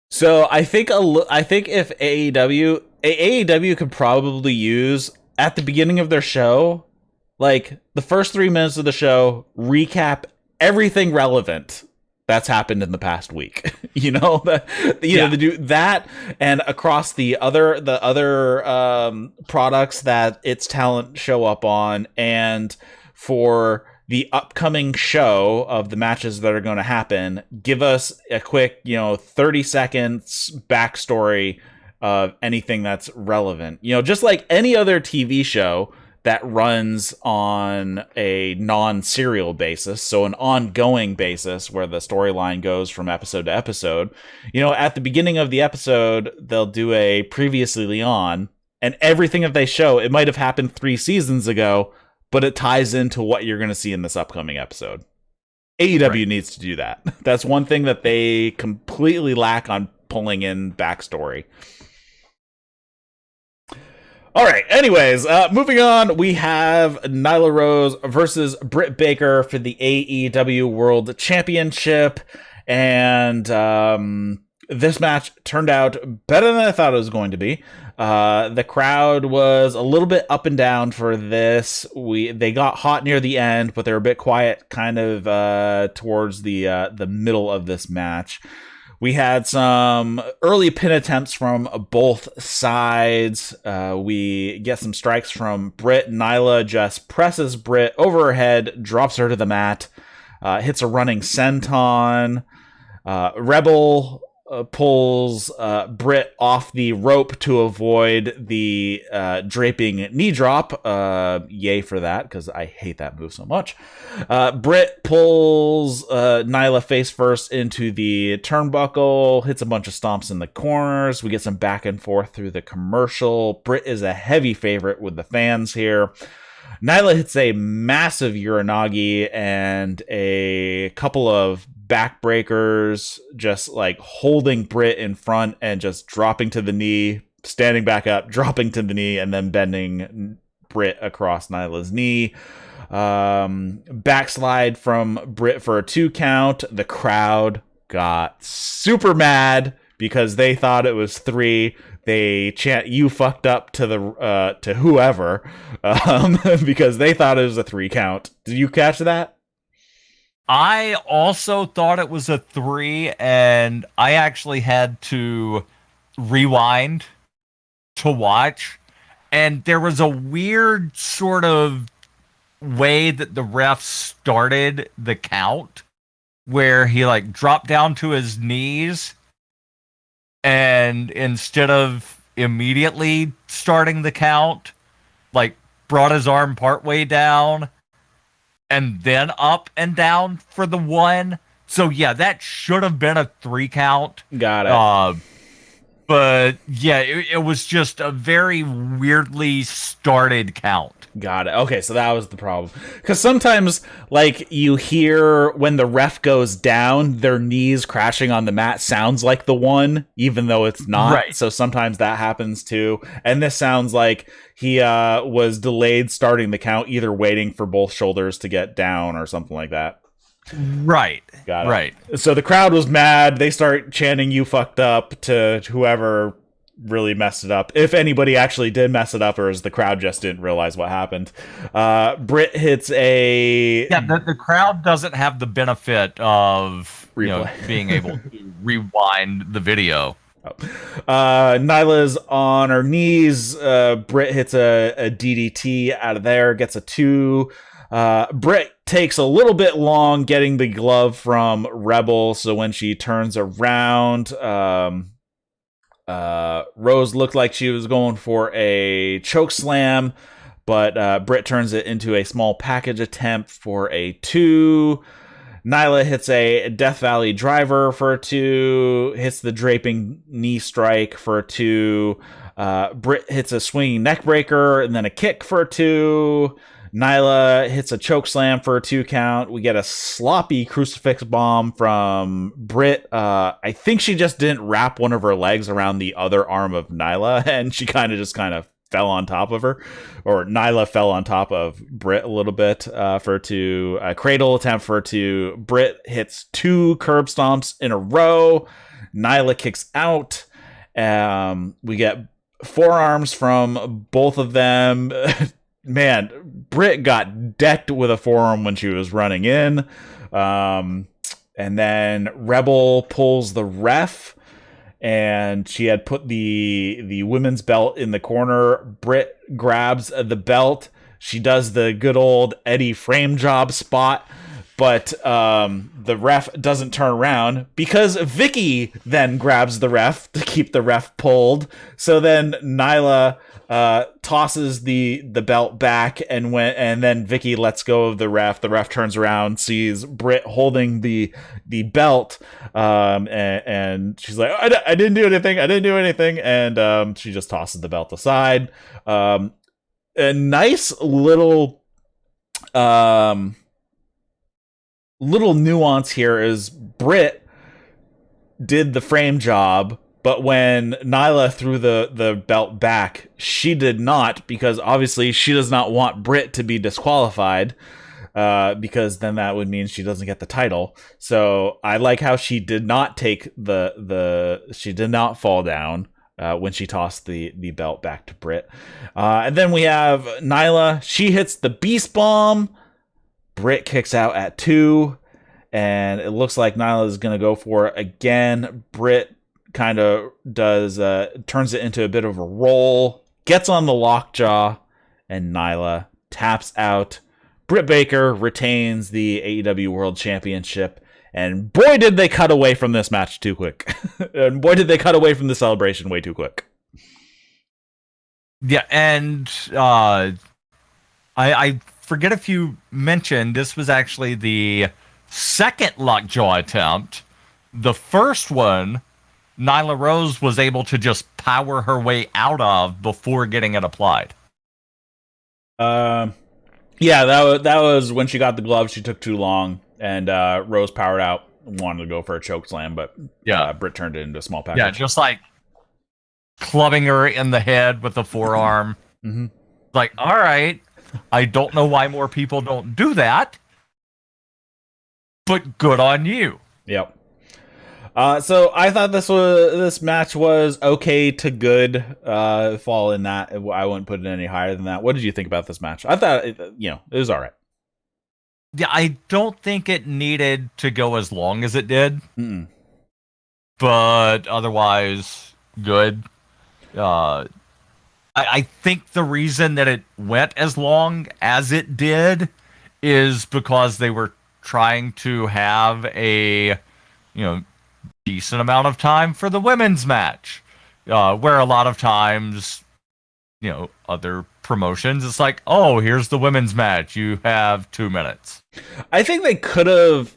So I think if AEW could probably use at the beginning of their show, like the first 3 minutes of the show, recap everything relevant that's happened in the past week. To do that, and across the other products that its talent show up on, and for the upcoming show of the matches that are going to happen, give us a quick 30 seconds backstory of anything that's relevant. Just like any other TV show that runs on a non-serial basis, so an ongoing basis where the storyline goes from episode to episode. At the beginning of the episode, they'll do a previously on, and everything that they show, it might have happened 3 seasons ago, but it ties into what you're going to see in this upcoming episode. AEW needs to do that. That's one thing that they completely lack on pulling in backstory. All right, anyways, moving on, we have Nyla Rose versus Britt Baker for the AEW World Championship, and this match turned out better than I thought it was going to be. The crowd was a little bit up and down for this. They got hot near the end, but they were a bit quiet kind of towards the middle of this match. We had some early pin attempts from both sides. We get some strikes from Britt. Nyla just presses Britt over her head, drops her to the mat, hits a running senton. Rebel pulls Britt off the rope to avoid the draping knee drop. Yay for that, because I hate that move so much. Britt pulls Nyla face first into the turnbuckle, hits a bunch of stomps in the corners. We get some back and forth through the commercial. Britt is a heavy favorite with the fans here. Nyla hits a massive Uranagi and a couple of backbreakers, just like holding Britt in front and just dropping to the knee, standing back up, dropping to the knee, and then bending Britt across Nyla's knee. Backslide from Britt for a 2 count. The crowd got super mad because they thought it was 3. They chant "You fucked up" to the to whoever because they thought it was a 3 count. Did you catch that? I also thought it was a 3, and I actually had to rewind to watch, and there was a weird sort of way that the ref started the count where he like dropped down to his knees, and instead of immediately starting the count, like brought his arm partway down and then up and down for the 1. So yeah, that should have been a 3 count. Got it. But yeah, it was just a very weirdly started count. Got it. Okay, so that was the problem. Because sometimes, like, you hear when the ref goes down, their knees crashing on the mat sounds like the 1, even though it's not. Right. So sometimes that happens too. And this sounds like he was delayed starting the count, either waiting for both shoulders to get down or something like that. Right. Got it. Right. So the crowd was mad. They start chanting "You fucked up" to whoever really messed it up. If anybody actually did mess it up, or as the crowd just didn't realize what happened. Britt hits a... Yeah, the crowd doesn't have the benefit of being able to rewind the video. Nyla's on her knees. Britt hits a DDT out of there, gets a 2. Britt takes a little bit long getting the glove from Rebel, so when she turns around, Rose looked like she was going for a choke slam, but Britt turns it into a small package attempt for a 2. Nyla hits a Death Valley driver for a 2, hits the draping knee strike for a 2. Britt hits a swinging neck breaker and then a kick for a 2. Nyla hits a choke slam for a 2 count. We get a sloppy crucifix bomb from Britt. I think she just didn't wrap one of her legs around the other arm of Nyla, and she kind of fell on top of her, or Nyla fell on top of Britt a little bit for a 2. A cradle attempt for a 2. Britt hits 2 curb stomps in a row. Nyla kicks out. We get forearms from both of them. Man, Britt got decked with a forearm when she was running in. And then Rebel pulls the ref, and she had put the women's belt in the corner. Britt grabs the belt. She does the good old Eddie frame job spot, but the ref doesn't turn around because Vicky then grabs the ref to keep the ref pulled. So then Nyla tosses the belt back, and then Vicky lets go of the ref. The ref turns around, sees Britt holding the belt, and she's like, I didn't do anything, and she just tosses the belt aside. A nice little nuance here is Britt did the frame job, but when Nyla threw the belt back, she did not, because obviously she does not want Britt to be disqualified, because then that would mean she doesn't get the title. So I like how she did not take she did not fall down. when she tossed the belt back to Britt. And then we have Nyla. She hits the Beast Bomb. Britt kicks out at 2. And it looks like Nyla is going to go for it again. Britt kind of turns it into a bit of a roll. Gets on the lockjaw. And Nyla taps out. Britt Baker retains the AEW World Championship. And boy, did they cut away from this match too quick. And boy, did they cut away from the celebration way too quick. Yeah, and I forget if you mentioned this was actually the second lockjaw attempt. The first one, Nyla Rose was able to just power her way out of before getting it applied. Yeah, that was when she got the glove. She took too long. And Rose powered out, wanted to go for a choke slam, but Britt turned it into a small package. Yeah, just like clubbing her in the head with the forearm. Mm-hmm. Like, all right, I don't know why more people don't do that, but good on you. Yep. So I thought this match was okay to good. Fall in that. I wouldn't put it any higher than that. What did you think about this match? I thought it was all right. Yeah, I don't think it needed to go as long as it did. Mm-mm. But otherwise, good. I think the reason that it went as long as it did is because they were trying to have a, decent amount of time for the women's match. Where a lot of times, other promotions, it's like, oh, here's the women's match. You have 2 minutes. I think they could have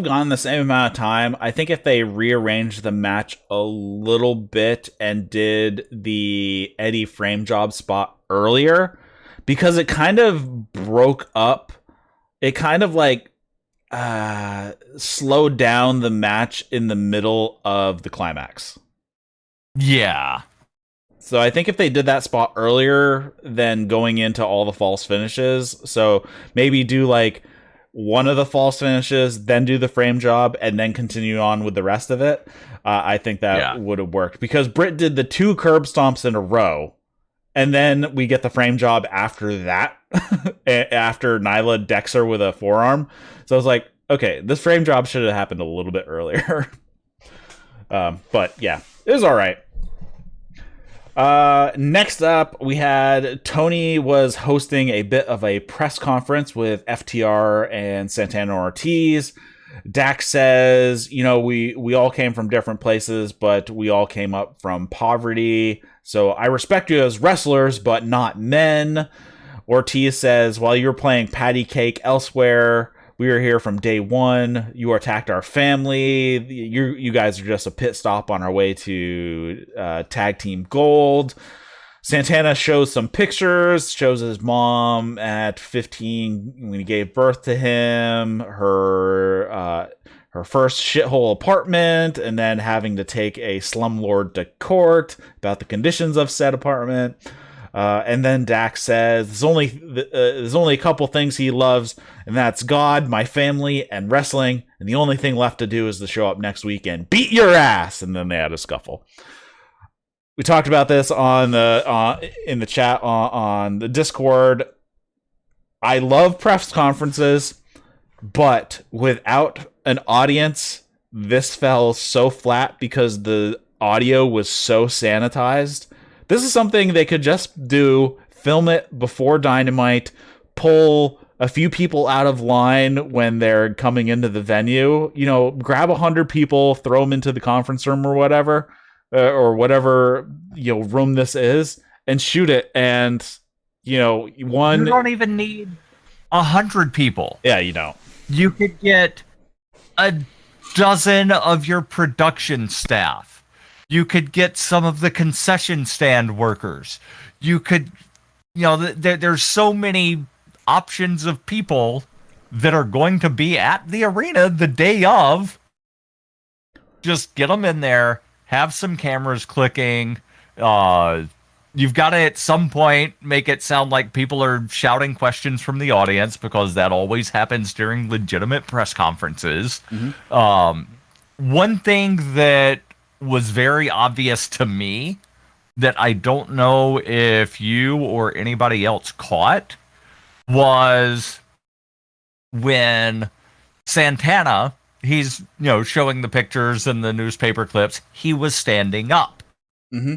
gone the same amount of time. I think if they rearranged the match a little bit and did the Eddie frame job spot earlier, because it kind of broke up. It kind of like slowed down the match in the middle of the climax. Yeah. So I think if they did that spot earlier than going into all the false finishes, so maybe do like one of the false finishes, then do the frame job, and then continue on with the rest of it, I think that would have worked. Because Britt did the 2 curb stomps in a row, and then we get the frame job after that, after Nyla decks her with a forearm. So I was like, okay, this frame job should have happened a little bit earlier. But yeah, it was all right. Next up, we had Tony was hosting a bit of a press conference with FTR and Santana Ortiz. Dax says, we all came from different places, but we all came up from poverty. So I respect you as wrestlers, but not men. Ortiz says, while you're playing patty cake elsewhere, we were here from day one. You attacked our family. You guys are just a pit stop on our way to tag team gold. Santana shows some pictures, shows his mom at 15 when he gave birth to him, her first shithole apartment, and then having to take a slumlord to court about the conditions of said apartment. And then Dax says there's only a couple things he loves, and that's God, my family, and wrestling. And the only thing left to do is to show up next week and beat your ass. And then they had a scuffle. We talked about this on the in the chat on the Discord. I love press conferences, but without an audience, this fell so flat because the audio was so sanitized. This is something they could just do, film it before Dynamite, pull a few people out of line when they're coming into the venue, grab 100 people, throw them into the conference room or whatever room this is, and shoot it. And, you don't even need 100 people. Yeah, you don't. You could get a dozen of your production staff. You could get some of the concession stand workers. You could, there's so many options of people that are going to be at the arena the day of. Just get them in there, have some cameras clicking. You've got to, at some point, make it sound like people are shouting questions from the audience, because that always happens during legitimate press conferences. Mm-hmm. One thing that was very obvious to me that I don't know if you or anybody else caught was when Santana, he's, showing the pictures and the newspaper clips, he was standing up. Mm-hmm.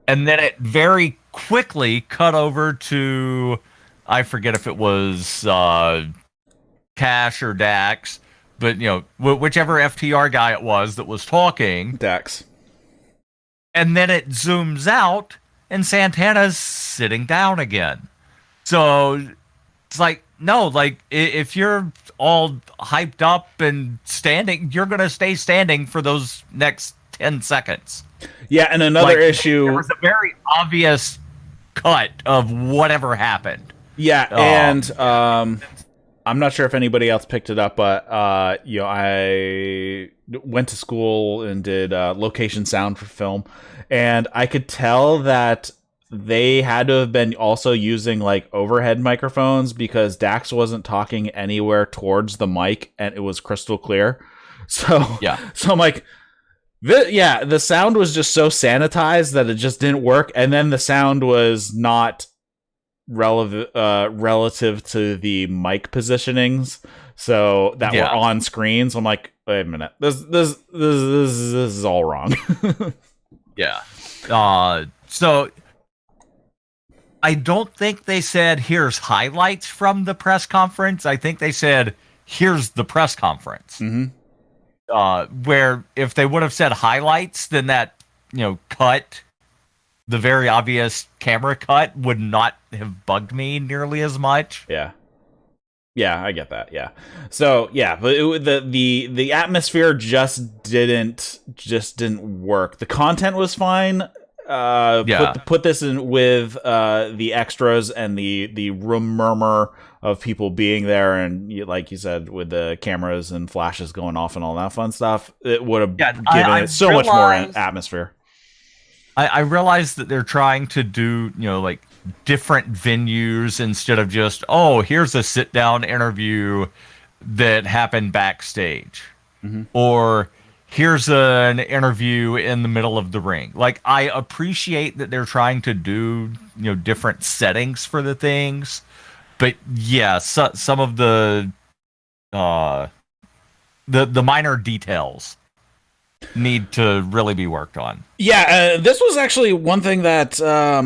And then it very quickly cut over to, I forget if it was Cash or Dax, but, whichever FTR guy it was that was talking. Dax. And then it zooms out, and Santana's sitting down again. So it's like, no, like, if you're all hyped up and standing, you're going to stay standing for those next 10 seconds. Yeah, and another issue... There was a very obvious cut of whatever happened. Yeah, and I'm not sure if anybody else picked it up, but I went to school and did location sound for film, and I could tell that they had to have been also using like overhead microphones because Dax wasn't talking anywhere towards the mic, and it was crystal clear. So I'm like, the sound was just so sanitized that it just didn't work, and then the sound was not relative to the mic positionings, so that were on screen. So I'm like, wait a minute, this is all wrong. So I don't think they said here's highlights from the press conference. I think they said here's the press conference. Mm-hmm. Where if they would have said highlights, then that cut, the very obvious camera cut, would not have bugged me nearly as much. Yeah, I get that. Yeah, so but the atmosphere just didn't work. The content was fine. Put this in with the extras and the room murmur of people being there, and like you said, with the cameras and flashes going off and all that fun stuff, it would have given it so much more atmosphere. I realize that they're trying to do, like different venues instead of just, here's a sit down interview that happened backstage, or here's an interview in the middle of the ring. Like, I appreciate that they're trying to do, different settings for the things, but some of the minor details need to really be worked on. This was actually one thing that I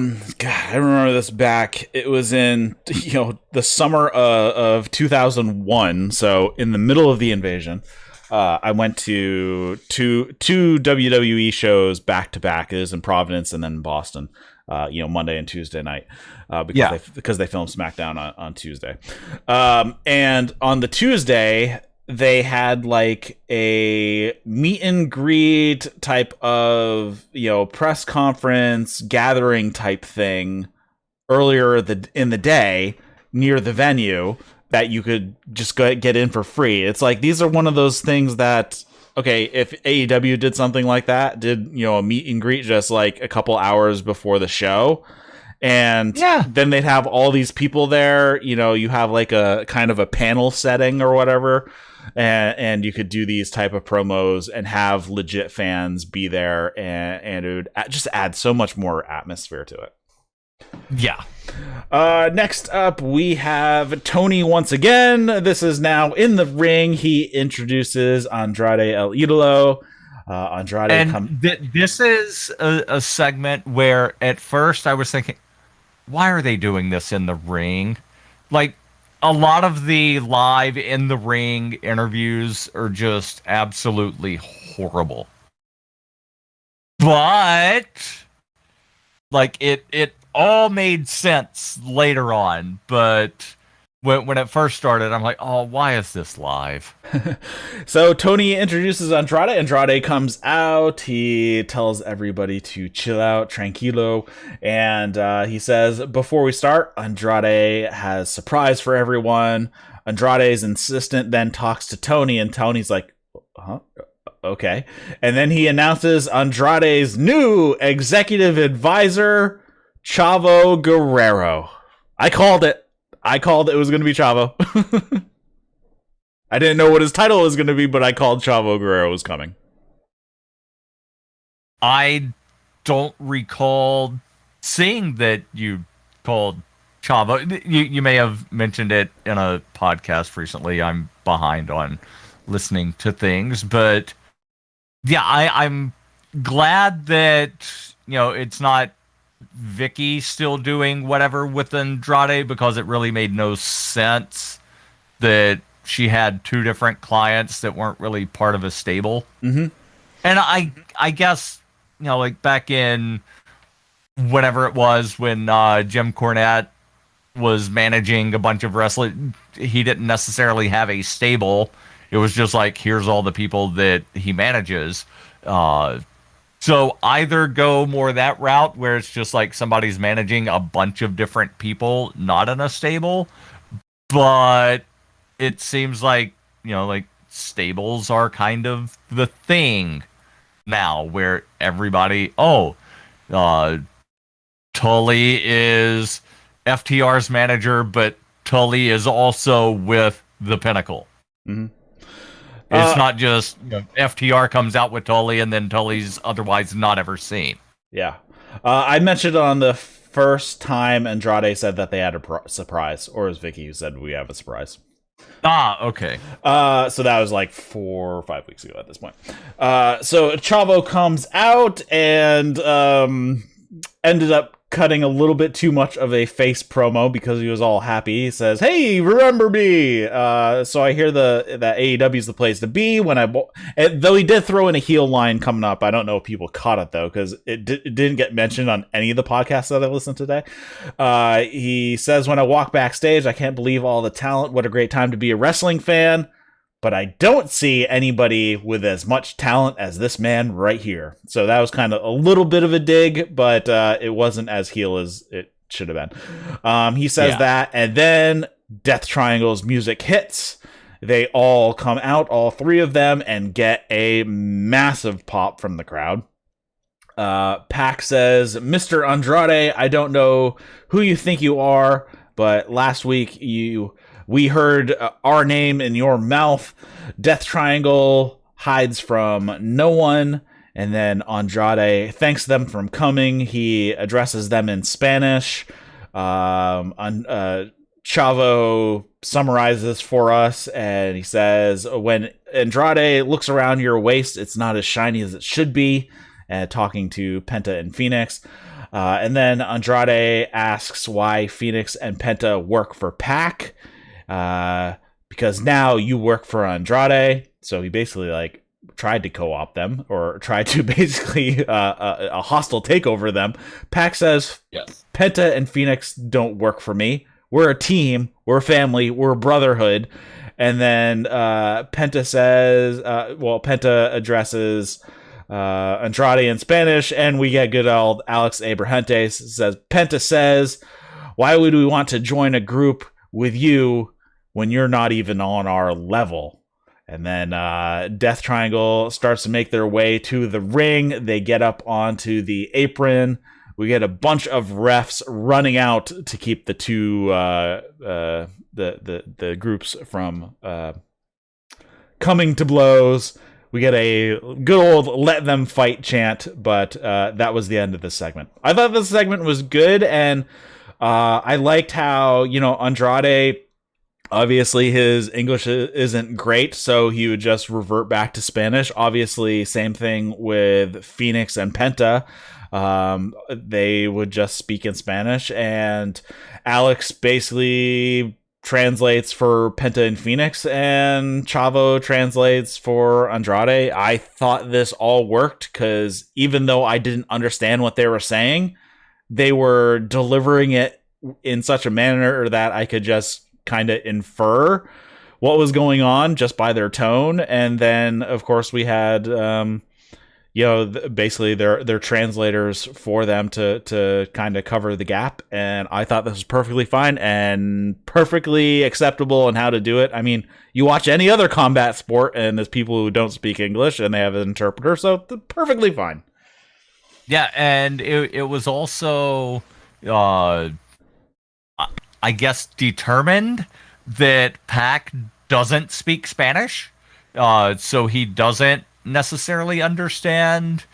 remember this back. It was in the summer of 2001, so in the middle of the invasion. I went to two WWE shows back to back. It was in Providence and then in Boston. Monday and Tuesday night, because they filmed SmackDown on Tuesday. And on the Tuesday, they had like a meet and greet type of press conference gathering type thing earlier in the day near the venue that you could just get in for free. It's like, these are one of those things that, okay, if AEW did something like that, did a meet and greet just like a couple hours before the show, and then they'd have all these people there, you have like a kind of a panel setting or whatever, and you could do these type of promos and have legit fans be there, and it would just add so much more atmosphere to it. Next up, we have Tony once again. This is now in the ring. He introduces Andrade El Idolo. This is a segment where at first I was thinking, why are they doing this in the ring? Like, a lot of the live in the ring interviews are just absolutely horrible. But like it all made sense later on, but when it first started, I'm like, why is this live? So Tony introduces Andrade. Andrade comes out. He tells everybody to chill out, tranquilo. And he says, before we start, Andrade has surprise for everyone. Andrade's insistent, then talks to Tony, and Tony's like, huh? Okay. And then he announces Andrade's new executive advisor, Chavo Guerrero. I called it. It was going to be Chavo. I didn't know what his title was going to be, but I called Chavo Guerrero was coming. I don't recall seeing that you called Chavo. You may have mentioned it in a podcast recently. I'm behind on listening to things, but yeah, I'm glad that it's not Vicky still doing whatever with Andrade, because it really made no sense that she had two different clients that weren't really part of a stable. Mm-hmm. And I guess like back in whenever it was when Jim Cornette was managing a bunch of wrestlers, he didn't necessarily have a stable. It was just like, here's all the people that he manages. So either go more that route where it's just like somebody's managing a bunch of different people, not in a stable, but it seems like, like stables are kind of the thing now where everybody, Tully is FTR's manager, but Tully is also with the Pinnacle. Mm-hmm. It's not just FTR comes out with Tully and then Tully's otherwise not ever seen. Yeah. I mentioned on the first time Andrade said that they had a surprise, or as Vicky who said we have a surprise. Okay. So that was like 4 or 5 weeks ago at this point. So Chavo comes out and ended up cutting a little bit too much of a face promo because he was all happy. He says, "Hey, remember me?" So I hear that AEW is the place to be. Though he did throw in a heel line coming up. I don't know if people caught it though, because it didn't get mentioned on any of the podcasts that I listened to today. He says, "When I walk backstage, I can't believe all the talent. What a great time to be a wrestling fan. But I don't see anybody with as much talent as this man right here." So that was kind of a little bit of a dig, but it wasn't as heel as it should have been. He says that, and then Death Triangle's music hits. They all come out, all three of them, and get a massive pop from the crowd. Pac says, "Mr. Andrade, I don't know who you think you are, but last week we heard our name in your mouth. Death Triangle hides from no one." And then Andrade thanks them for coming. He addresses them in Spanish. Chavo summarizes for us, and he says, "When Andrade looks around your waist, it's not as shiny as it should be," talking to Penta and Phoenix. And then Andrade asks why Phoenix and Penta work for Pac. Because now you work for Andrade. So he basically tried to co-opt them, or tried to basically a hostile takeover them. Pac says, yes, Penta and Phoenix don't work for me. We're a team. We're a family. We're a brotherhood. And then Penta says, Penta addresses Andrade in Spanish, and we get good old Alex Abrahantes says, Penta says, "Why would we want to join a group with you when you're not even on our level?" And then Death Triangle starts to make their way to the ring. They get up onto the apron. We get a bunch of refs running out to keep the two the groups from coming to blows. We get a good old "let them fight" chant, but that was the end of this segment. I thought this segment was good, and I liked how, Andrade, obviously his English isn't great, so he would just revert back to Spanish. Obviously, same thing with Phoenix and Penta. They would just speak in Spanish, and Alex basically translates for Penta and Phoenix, and Chavo translates for Andrade. I thought this all worked, because even though I didn't understand what they were saying, they were delivering it in such a manner that I could just kind of infer what was going on just by their tone. And then, of course, we had basically their translators for them to kind of cover the gap. And I thought this was perfectly fine and perfectly acceptable in how to do it. I mean, you watch any other combat sport and there's people who don't speak English and they have an interpreter, so perfectly fine. Yeah, and it was also, I guess, determined that Pac doesn't speak Spanish, so he doesn't necessarily understand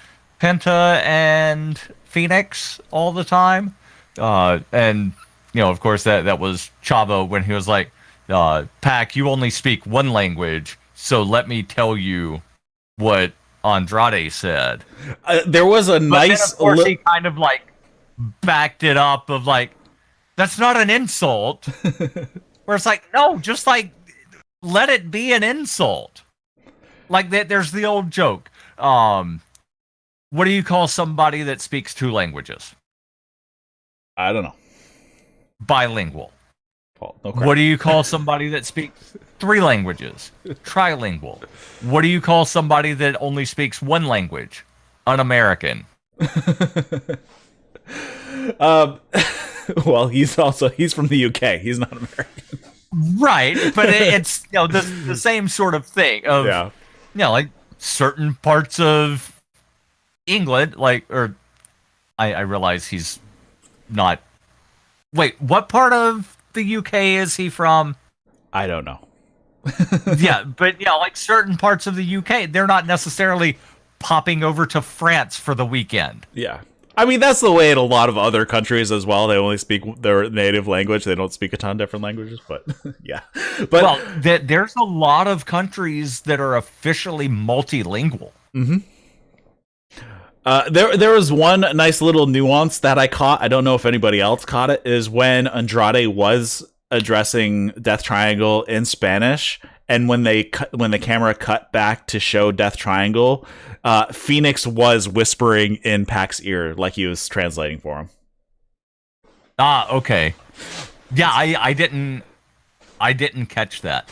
Penta and Phoenix all the time. And, of course, that was Chavo when he was like, Pac, you only speak one language, so let me tell you what Andrade said. There was a nice... Then, of course, he kind of, like, backed it up of, like, that's not an insult. Where it's like, no, just, like, let it be an insult. Like, there's the old joke. What do you call somebody that speaks 2 languages? I don't know. Bilingual. Oh, no, what do you call somebody that speaks 3 languages? Trilingual. What do you call somebody that only speaks 1 language? Un-American. Well, he's from the UK. He's not American. Right, but it's the same sort of thing of like certain parts of England, I realize he's not. Wait, what part of the UK is he from? I don't know. Yeah, but like certain parts of the UK, they're not necessarily popping over to France for the weekend. Yeah. I mean, that's the way in a lot of other countries as well. They only speak their native language. They don't speak a ton of different languages, but yeah. But well, there's a lot of countries that are officially multilingual. Mm-hmm. There was one nice little nuance that I caught. I don't know if anybody else caught it. Is when Andrade was addressing Death Triangle in Spanish, and when the camera cut back to show Death Triangle, Phoenix was whispering in Pac's ear like he was translating for him. Okay. Yeah, I didn't catch that.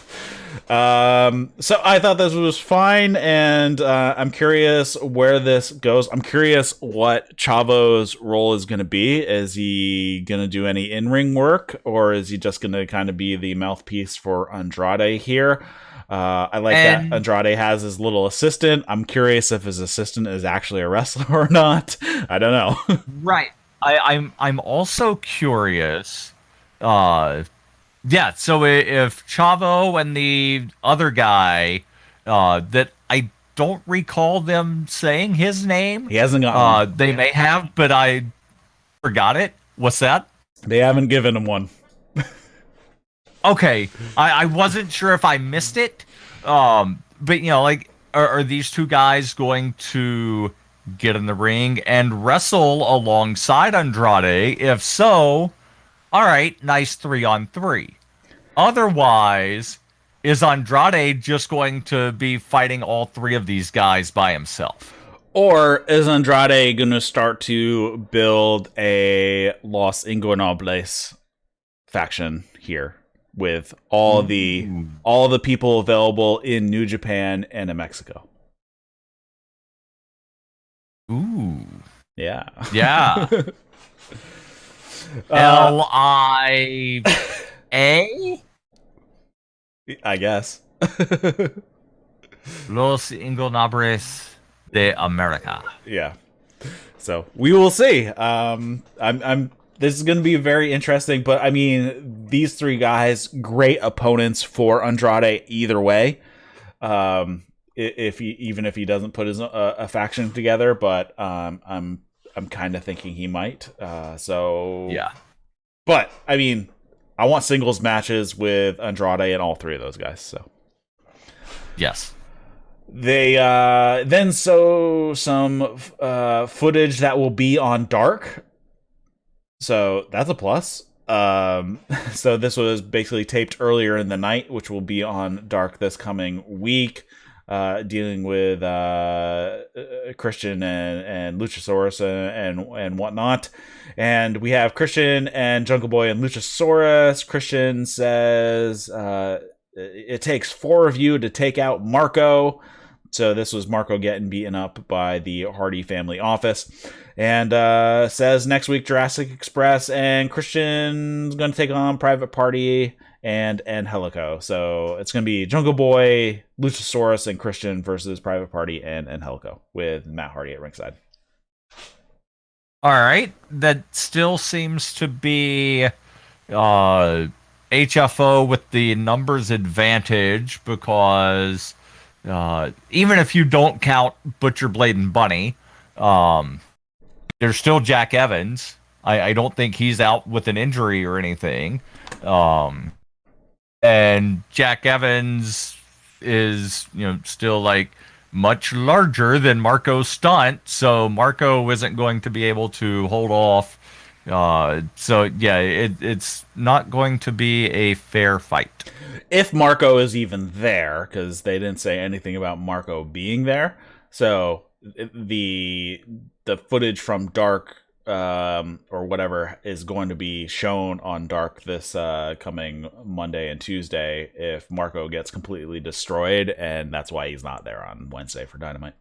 So I thought this was fine, and I'm curious where this goes. I'm curious what Chavo's role is going to be. Is he going to do any in-ring work, or is he just going to kind of be the mouthpiece for Andrade here? I like that Andrade has his little assistant. I'm curious if his assistant is actually a wrestler or not. I don't know. Right. I'm also curious. Yeah, so if Chavo and the other guy, that I don't recall them saying his name. He hasn't got one. They may have, but I forgot it. What's that? They haven't given him one. Okay, I wasn't sure if I missed it. But like, are these 2 guys going to get in the ring and wrestle alongside Andrade? If so, all right, nice 3-on-3. Otherwise, is Andrade just going to be fighting all 3 of these guys by himself? Or is Andrade going to start to build a Los Ingobernables faction here with all the people available in New Japan and in Mexico? Ooh. Yeah. Yeah. LIA? I guess. Los Ingobernables de America. Yeah. So we will see. This is going to be very interesting, but I mean, these 3 guys, great opponents for Andrade either way. Even if he doesn't put his a faction together, but I'm kind of thinking he might. So yeah. But I mean, I want singles matches with Andrade and all 3 of those guys. So yes. They then show some footage that will be on Dark. So that's a plus. So this was basically taped earlier in the night, which will be on Dark this coming week, dealing with Christian and Luchasaurus and whatnot. And we have Christian and Jungle Boy and Luchasaurus. Christian says it takes 4 of you to take out Marco. So this was Marco getting beaten up by the Hardy family office. And says next week Jurassic Express and Christian's going to take on Private Party and Helico. So it's going to be Jungle Boy, Luchasaurus, and Christian versus Private Party and Helico with Matt Hardy at ringside. All right. That still seems to be HFO with the numbers advantage because even if you don't count Butcher, Blade, and Bunny, There's still Jack Evans. I don't think he's out with an injury or anything. And Jack Evans is, still like much larger than Marco Stunt, so Marco isn't going to be able to hold off. So yeah, it's not going to be a fair fight. If Marco is even there, because they didn't say anything about Marco being there. So the footage from Dark or whatever is going to be shown on Dark this coming Monday and Tuesday if Marco gets completely destroyed, and that's why he's not there on Wednesday for Dynamite.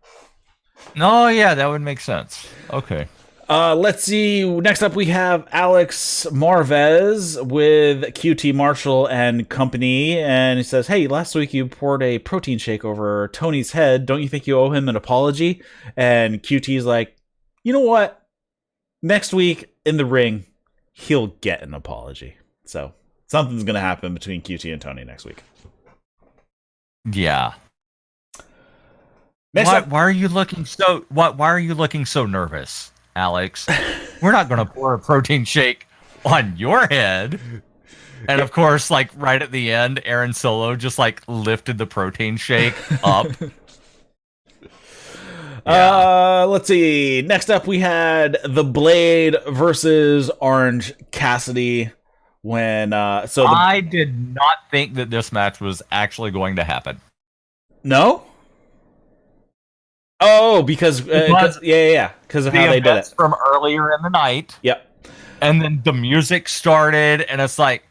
No, yeah, that would make sense. Okay. Let's see. Next up, we have Alex Marvez with QT Marshall and company, and he says, "Hey, last week you poured a protein shake over Tony's head. Don't you think you owe him an apology?" And QT's like, "You know what? Next week in the ring, he'll get an apology." So something's gonna happen between QT and Tony next week. Yeah. Why are you looking so? Why are you looking so nervous, Alex? We're not going to pour a protein shake on your head. And of course, like right at the end, Aaron Solo just like lifted the protein shake up. Let's see. Next up, we had the Blade versus Orange Cassidy. I did not think that this match was actually going to happen. No. Oh, because because of how they did it from earlier in the night. Yep. And then the music started, and it's like,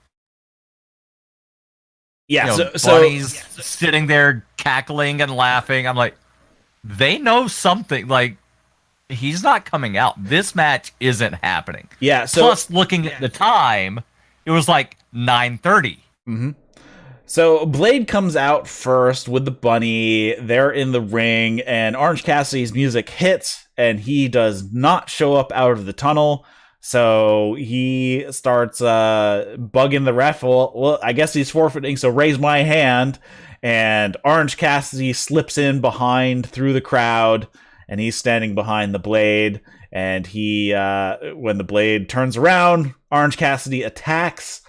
Bunny's sitting there cackling and laughing. I'm like, they know something. Like, he's not coming out. This match isn't happening. Yeah. So plus, looking at the time, it was like 9:30. Mm-hmm. So Blade comes out first with the bunny. They're in the ring, and Orange Cassidy's music hits, and he does not show up out of the tunnel. So he starts bugging the ref. Well, I guess he's forfeiting, so raise my hand. And Orange Cassidy slips in behind through the crowd, and he's standing behind the Blade. And he, when the Blade turns around, Orange Cassidy attacks.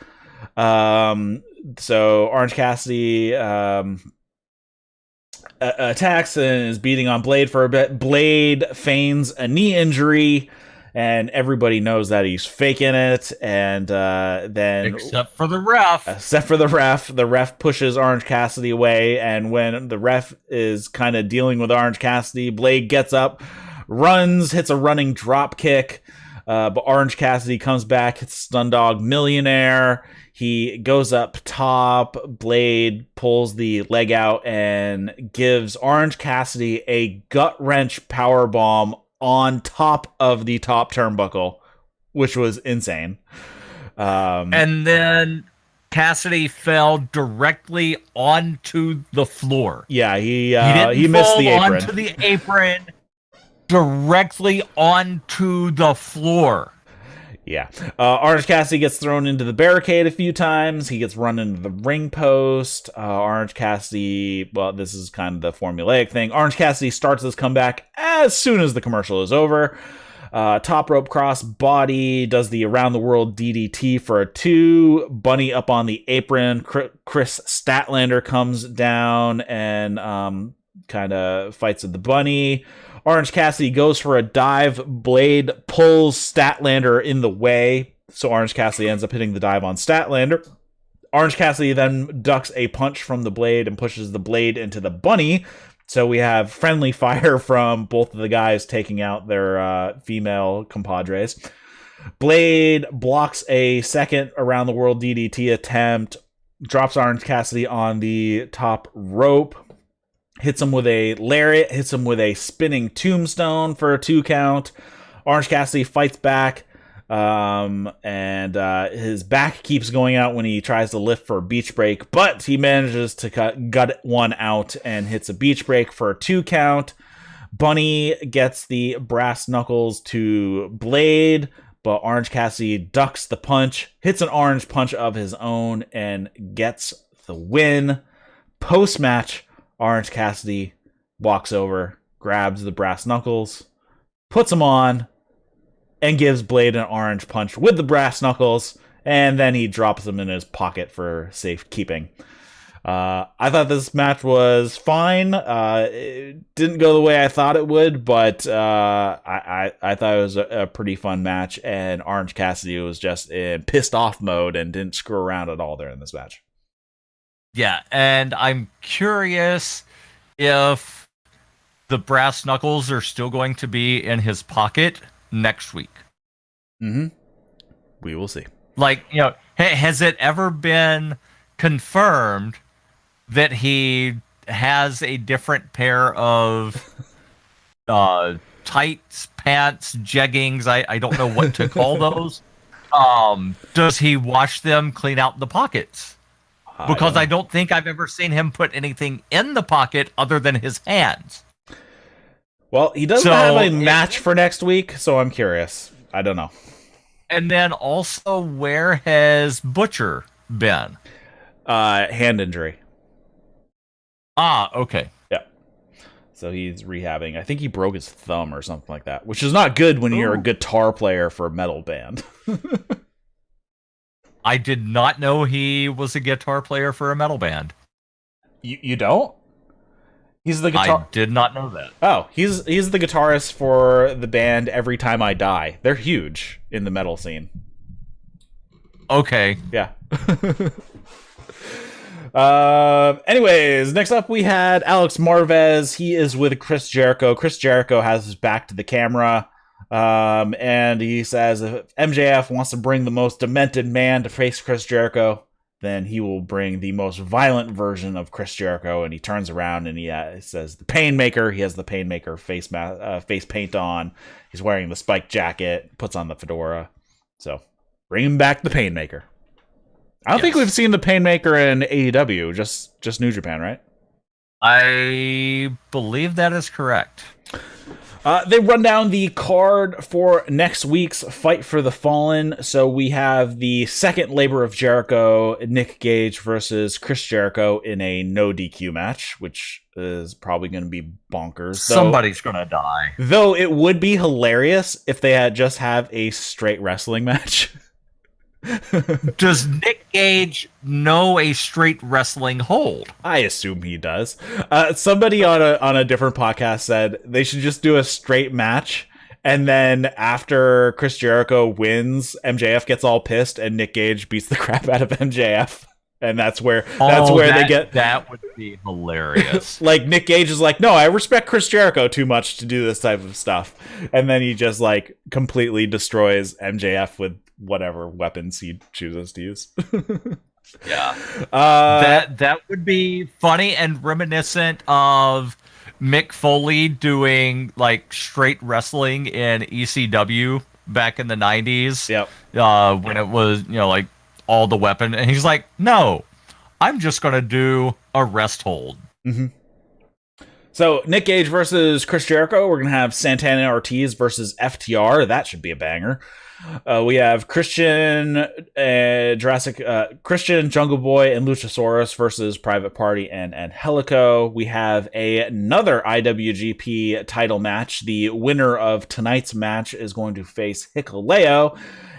So Orange Cassidy attacks and is beating on Blade for a bit. Blade feigns a knee injury, and everybody knows that he's faking it. And then, except for the ref, the ref pushes Orange Cassidy away. And when the ref is kind of dealing with Orange Cassidy, Blade gets up, runs, hits a running drop kick. But Orange Cassidy comes back, hits Stun Dog Millionaire. He goes up top. Blade pulls the leg out and gives Orange Cassidy a gut wrench power bomb on top of the top turnbuckle, which was insane. And then Cassidy fell directly onto the floor. Yeah, he missed the apron. Onto the apron, directly onto the floor. Yeah. Orange Cassidy gets thrown into the barricade a few times. He gets run into the ring post. Orange Cassidy, well, this is kind of the formulaic thing. Orange Cassidy starts his comeback as soon as the commercial is over. Top rope cross body, does the around the world DDT for a 2. Bunny up on the apron. Chris Statlander comes down and kind of fights with the Bunny. Orange Cassidy goes for a dive. Blade pulls Statlander in the way, so Orange Cassidy ends up hitting the dive on Statlander. Orange Cassidy then ducks a punch from the Blade and pushes the Blade into the Bunny. So we have friendly fire from both of the guys taking out their female compadres. Blade blocks a second around the world DDT attempt, drops Orange Cassidy on the top rope, hits him with a lariat, hits him with a spinning tombstone for a 2 count. Orange Cassidy fights back, and his back keeps going out when he tries to lift for a beach break, but he manages to gut one out and hits a beach break for a 2 count. Bunny gets the brass knuckles to Blade, but Orange Cassidy ducks the punch, hits an orange punch of his own, and gets the win. Post-match, Orange Cassidy walks over, grabs the brass knuckles, puts him on, and gives Blade an orange punch with the brass knuckles, and then he drops them in his pocket for safekeeping. I thought this match was fine. It didn't go the way I thought it would, but I thought it was a pretty fun match, and Orange Cassidy was just in pissed off mode and didn't screw around at all during this match. Yeah, and I'm curious if the brass knuckles are still going to be in his pocket next week. Mm-hmm. We will see. Like, you know, has it ever been confirmed that he has a different pair of tights, pants, jeggings? I don't know what to call those. Does he wash them, clean out the pockets? Because I don't think I've ever seen him put anything in the pocket other than his hands. Well, he doesn't have a match for next week, so I'm curious. I don't know. And then also, where has Butcher been? Hand injury. Ah, okay. Yeah. So he's rehabbing. I think he broke his thumb or something like that, which is not good when you're a guitar player for a metal band. I did not know he was a guitar player for a metal band. You don't? He's the guitar. I did not know that. Oh, he's the guitarist for the band Every Time I Die. They're huge in the metal scene. Okay. Yeah. Anyways, next up we had Alex Marvez. He is with Chris Jericho. Chris Jericho has his back to the camera. And he says if MJF wants to bring the most demented man to face Chris Jericho, then he will bring the most violent version of Chris Jericho. And he turns around and he says the Painmaker. He has the Painmaker face paint on. He's wearing the spiked jacket, puts on the fedora. So bring him back the Painmaker. I don't think we've seen the Painmaker in AEW, just New Japan, right? I believe that is correct. They run down the card for next week's Fight for the Fallen. So we have the second Labor of Jericho, Nick Gage versus Chris Jericho in a no DQ match, which is probably going to be bonkers. Somebody's going to die. Though it would be hilarious if they had just have a straight wrestling match. Does Nick Gage know a straight wrestling hold? I assume he does. Somebody on a different podcast said they should just do a straight match, and then after Chris Jericho wins, MJF gets all pissed, and Nick Gage beats the crap out of MJF, and that's where they get. That would be hilarious. Like Nick Gage is like, no, I respect Chris Jericho too much to do this type of stuff, and then he just like completely destroys MJF with whatever weapons he chooses to use. Yeah. That would be funny and reminiscent of Mick Foley doing like straight wrestling in ECW back in the 90s. Yep. When it was, you know, like all the weapon, and he's like, no, I'm just gonna do a rest hold. Mm-hmm. So Nick Gage versus Chris Jericho. We're gonna have Santana and Ortiz versus FTR. That should be a banger. We have Christian, Christian, Jungle Boy, and Luchasaurus versus Private Party and Angelico. We have another IWGP title match. The winner of tonight's match is going to face Hikuleo.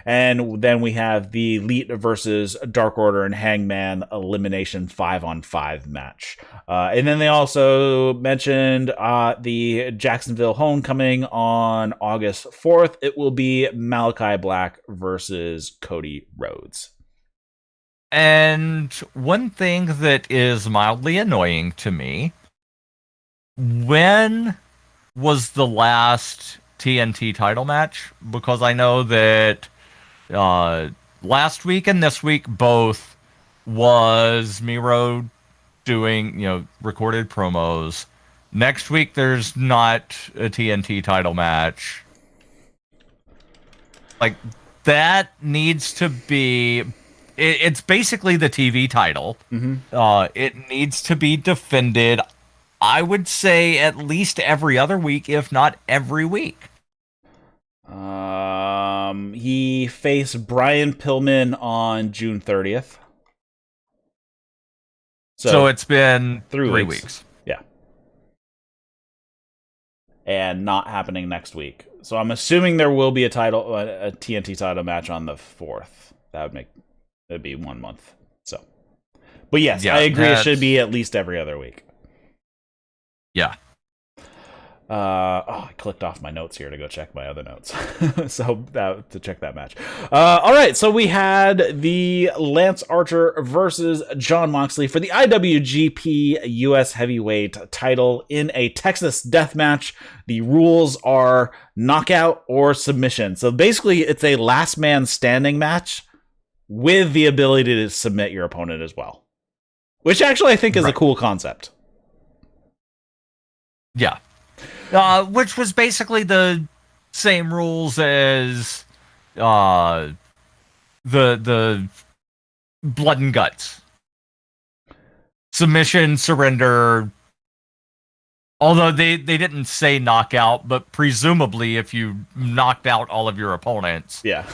And then we have the Elite versus Dark Order and Hangman elimination 5-on-5 match. And then they also mentioned the Jacksonville Homecoming on August 4th. It will be Malachi Black versus Cody Rhodes. And one thing that is mildly annoying to me, when was the last TNT title match? Because I know that last week and this week both was Miro doing, you know, recorded promos. Next week there's not a TNT title match. Like, that needs to be... It's basically the TV title. Mm-hmm. It needs to be defended, I would say, at least every other week, if not every week. He faced Brian Pillman on June 30th. So it's been 3 weeks. Yeah. And not happening next week. So I'm assuming there will be a TNT title match on the 4th. That'd be 1 month. So, but yes, I agree. It should be at least every other week. Yeah. I clicked off my notes here to go check my other notes. To check that match. All right, so we had the Lance Archer versus Jon Moxley for the IWGP US Heavyweight title in a Texas death match. The rules are knockout or submission. So basically, it's a last man standing match with the ability to submit your opponent as well, which actually I think is a cool concept. Yeah. Which was basically the same rules as the blood and guts. Submission, surrender. Although they didn't say knockout, but presumably if you knocked out all of your opponents. Yeah.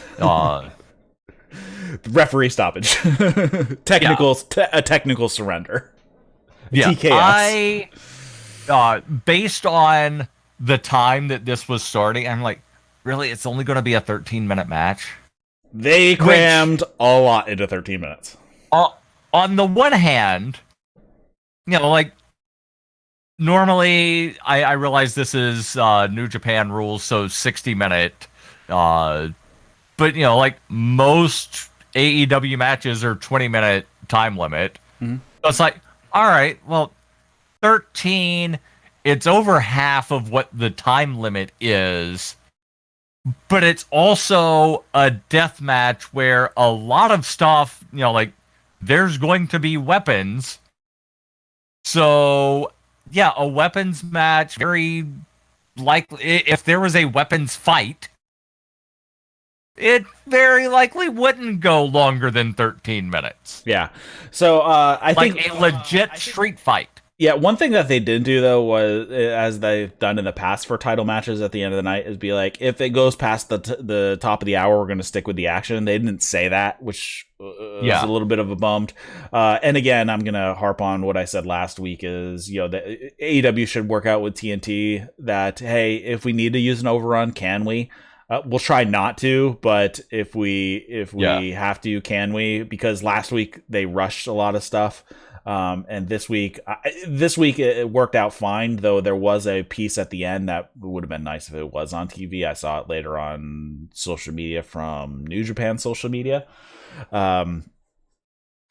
Referee stoppage. A technical surrender. Yeah. TKS. Based on the time that this was starting, I'm like, really? It's only going to be a 13-minute match? They crammed a lot into 13 minutes. On the one hand, like, normally I realize this is New Japan rules, so 60-minute. But, like, most AEW matches are 20-minute time limit. Mm-hmm. So it's like, all right, well, 13, it's over half of what the time limit is, but it's also a death match where a lot of stuff, like, there's going to be weapons. So, yeah, a weapons match, very likely, if there was a weapons fight, it very likely wouldn't go longer than 13 minutes. Yeah. So, I think a legit street fight. Yeah, one thing that they did do, though, was, as they've done in the past for title matches at the end of the night, is be like, if it goes past the top of the hour, we're going to stick with the action. They didn't say that, which was a little bit of a bummed. And again, I'm going to harp on what I said last week is, that AEW should work out with TNT that, hey, if we need to use an overrun, can we? We'll try not to, but if we have to, can we? Because last week they rushed a lot of stuff. And this week it worked out fine, though there was a piece at the end that would have been nice if it was on TV. I saw it later on social media from New Japan social media.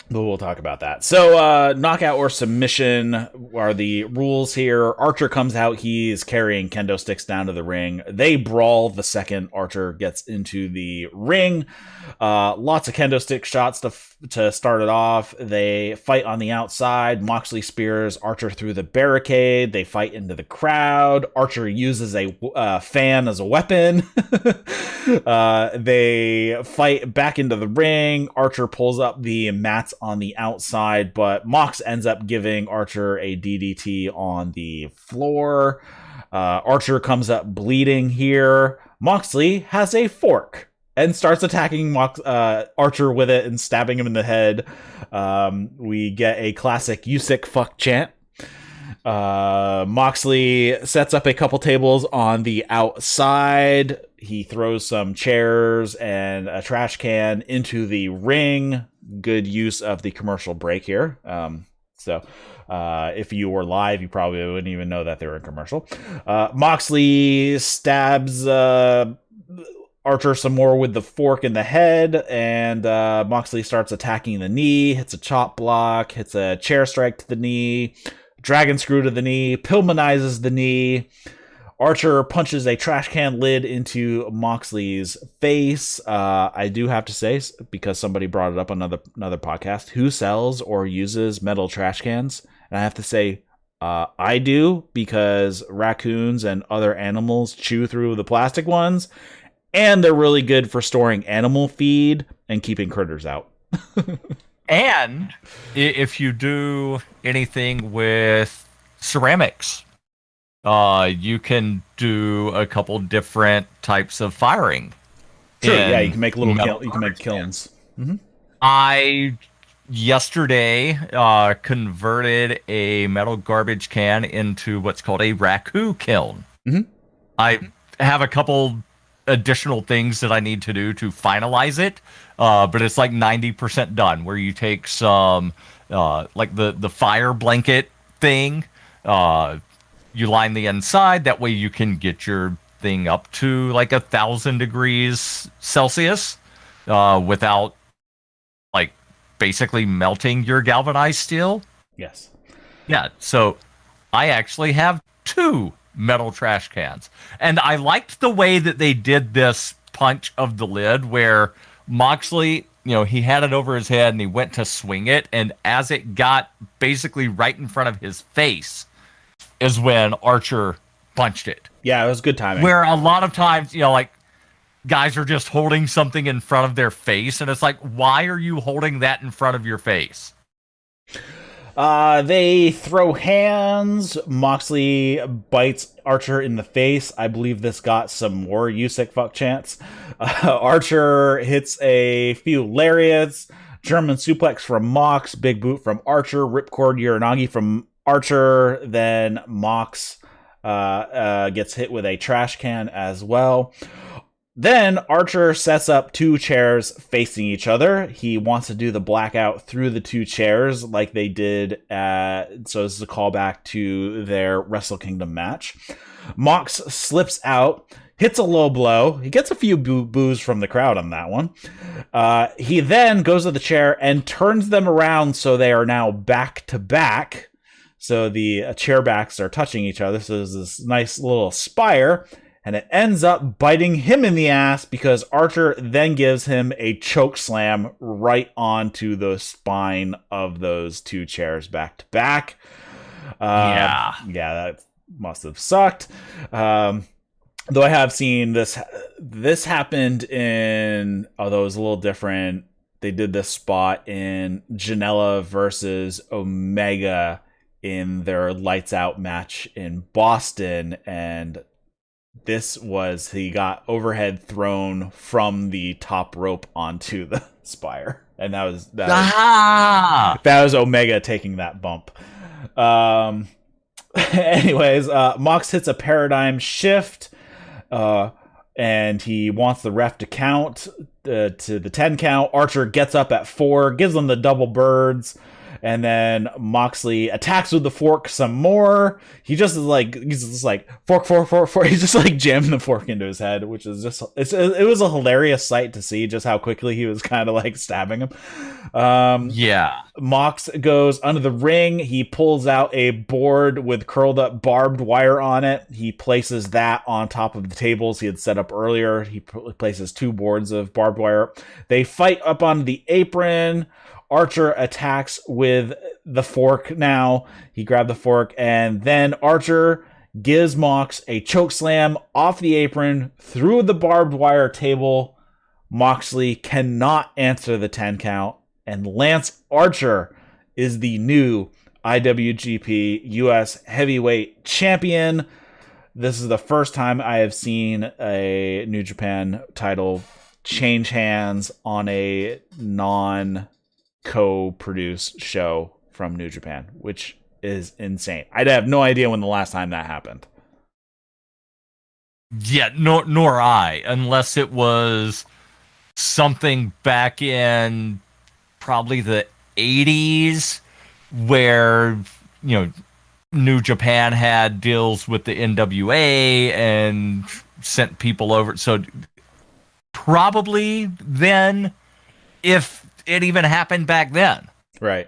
But we'll talk about that. So, knockout or submission are the rules here. Archer comes out. He is carrying kendo sticks down to the ring. They brawl the second Archer gets into the ring. Lots of kendo stick shots to start it off. They fight on the outside. Moxley spears Archer through the barricade. They fight into the crowd. Archer uses a fan as a weapon. They fight back into the ring. Archer pulls up the mats on the outside, but Mox ends up giving Archer a DDT on the floor. Archer comes up bleeding here. Moxley has a fork and starts attacking Archer with it and stabbing him in the head. We get a classic "You sick fuck" chant. Moxley sets up a couple tables on the outside. He throws some chairs and a trash can into the ring. Good use of the commercial break here. So if you were live, you probably wouldn't even know that they were in commercial. Moxley stabs Archer some more with the fork in the head, and Moxley starts attacking the knee, hits a chop block, hits a chair strike to the knee, dragon screw to the knee, Pillmanizes the knee. Archer punches a trash can lid into Moxley's face. I do have to say, because somebody brought it up on another podcast, who sells or uses metal trash cans? And I have to say, I do, because raccoons and other animals chew through the plastic ones, and they're really good for storing animal feed and keeping critters out. And if you do anything with ceramics, you can do a couple different types of firing. Sure, yeah, you can make kilns. Mm-hmm. I yesterday converted a metal garbage can into what's called a raku kiln. Mm-hmm. I have a couple additional things that I need to do to finalize it, but it's like 90% done, where you take some like the fire blanket thing, you line the inside, that way you can get your thing up to like 1,000 degrees Celsius without like basically melting your galvanized steel. Yes. Yeah, so I actually have 2 metal trash cans. And I liked the way that they did this punch of the lid, where Moxley, he had it over his head and he went to swing it, and as it got basically right in front of his face is when Archer punched it. Yeah, it was good timing. Where a lot of times, like, guys are just holding something in front of their face, and it's like, why are you holding that in front of your face? They throw hands. Moxley bites Archer in the face. I believe this got some more "you sick fuck" chants. Archer hits a few lariats. German suplex from Mox. Big boot from Archer. Ripcord Uranagi from Archer. Then Mox gets hit with a trash can as well. Then Archer sets up 2 chairs facing each other. He wants to do the blackout through the 2 chairs like they did so this is a callback to their Wrestle Kingdom match. Mox slips out, hits a low blow. He gets a few boos from the crowd on that one. He then goes to the chair and turns them around so they are now back to back. So the chair backs are touching each other. So there's this nice little spire. And it ends up biting him in the ass because Archer then gives him a choke slam right onto the spine of those 2 chairs back to back. Yeah, that must have sucked. Though I have seen this happened in, although it was a little different, they did this spot in Janela versus Omega in their Lights Out match in Boston, and this was, he got overhead thrown from the top rope onto the spire, and that was Omega taking that bump. Anyways, Mox hits a paradigm shift, and he wants the ref to count to the 10 count. Archer gets up at 4, gives them the double birds. And then Moxley attacks with the fork some more. He's just like fork. He's just like jamming the fork into his head, which is just, it was a hilarious sight to see just how quickly he was kind of like stabbing him. Yeah. Mox goes under the ring. He pulls out a board with curled up barbed wire on it. He places that on top of the tables he had set up earlier. He places 2 boards of barbed wire. They fight up on the apron. Archer attacks with the fork now. He grabbed the fork, and then Archer gives Mox a choke slam off the apron through the barbed wire table. Moxley cannot answer the 10 count, and Lance Archer is the new IWGP US Heavyweight Champion. This is the first time I have seen a New Japan title change hands on a co-produced show from New Japan, which is insane. I have no idea when the last time that happened. Yeah, nor I, unless it was something back in probably the 80s where, New Japan had deals with the NWA and sent people over. So probably then, if it even happened back then. Right.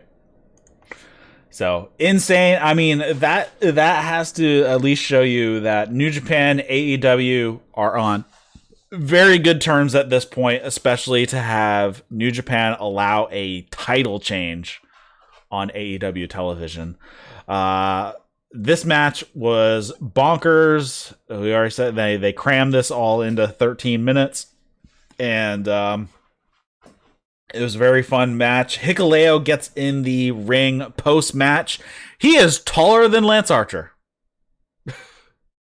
So insane. I mean, that has to at least show you that New Japan, AEW are on very good terms at this point, especially to have New Japan allow a title change on AEW television. This match was bonkers. We already said they crammed this all into 13 minutes, and it was a very fun match. Hikuleo gets in the ring post-match. He is taller than Lance Archer.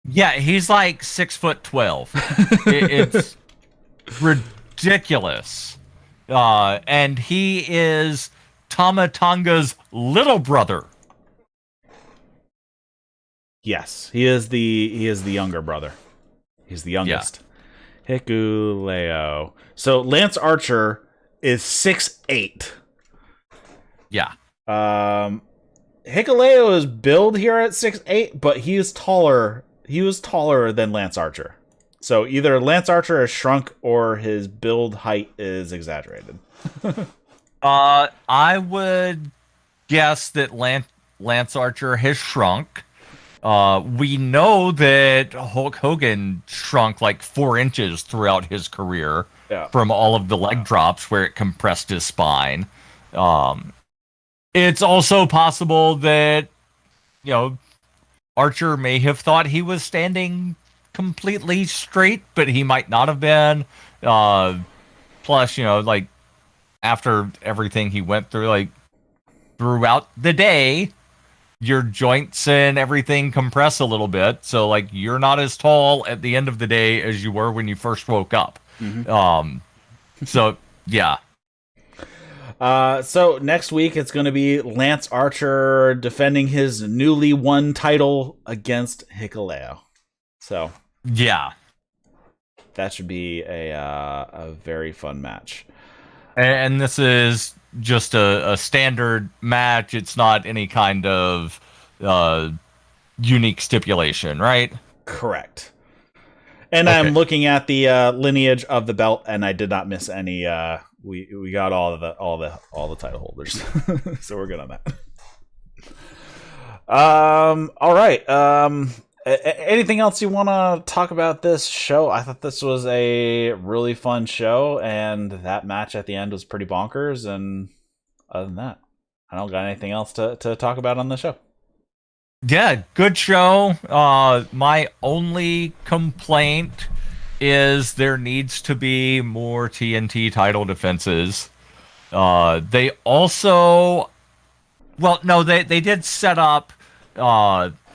Yeah, he's like 6'12". It's ridiculous. And he is Tama Tonga's little brother. Yes, he is the younger brother. He's the youngest. Yeah. Hikuleo. So Lance Archer is 6'8". Yeah. Hikuleo is billed here at 6'8", but he is taller. He was taller than Lance Archer. So either Lance Archer has shrunk or his build height is exaggerated. I would guess that Lance Archer has shrunk. We know that Hulk Hogan shrunk like 4 inches throughout his career from all of the leg drops where it compressed his spine. It's also possible that, Archer may have thought he was standing completely straight, but he might not have been. Plus, after everything he went through, throughout the day, your joints and everything compress a little bit. So, you're not as tall at the end of the day as you were when you first woke up. Mm-hmm. So, yeah. So next week it's going to be Lance Archer defending his newly won title against Hikuleo. So yeah, that should be a very fun match. And this is just a standard match. It's not any kind of unique stipulation, right? Correct. And okay. I'm looking at the lineage of the belt, and I did not miss any. We got all the title holders, so we're good on that. All right. Anything else you want to talk about this show? I thought this was a really fun show, and that match at the end was pretty bonkers. And other than that, I don't got anything else to talk about on the show. Yeah, good show. My only complaint is there needs to be more TNT title defenses. They also... Well, no, they did set up...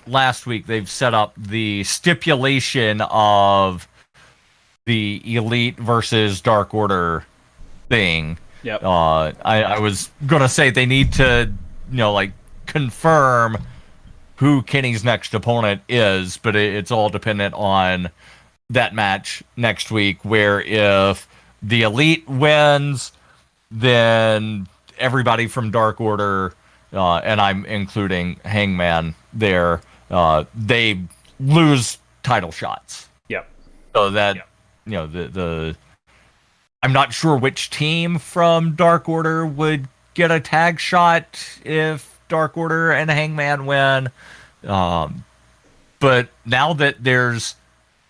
last week, they've set up the stipulation of the Elite versus Dark Order thing. Yep. I was going to say they need to, confirm who Kenny's next opponent is, but it's all dependent on that match next week, where if the Elite wins, then everybody from Dark Order, and I'm including Hangman there, they lose title shots. Yep. So that, the I'm not sure which team from Dark Order would get a tag shot if Dark Order and Hangman win. But now that there's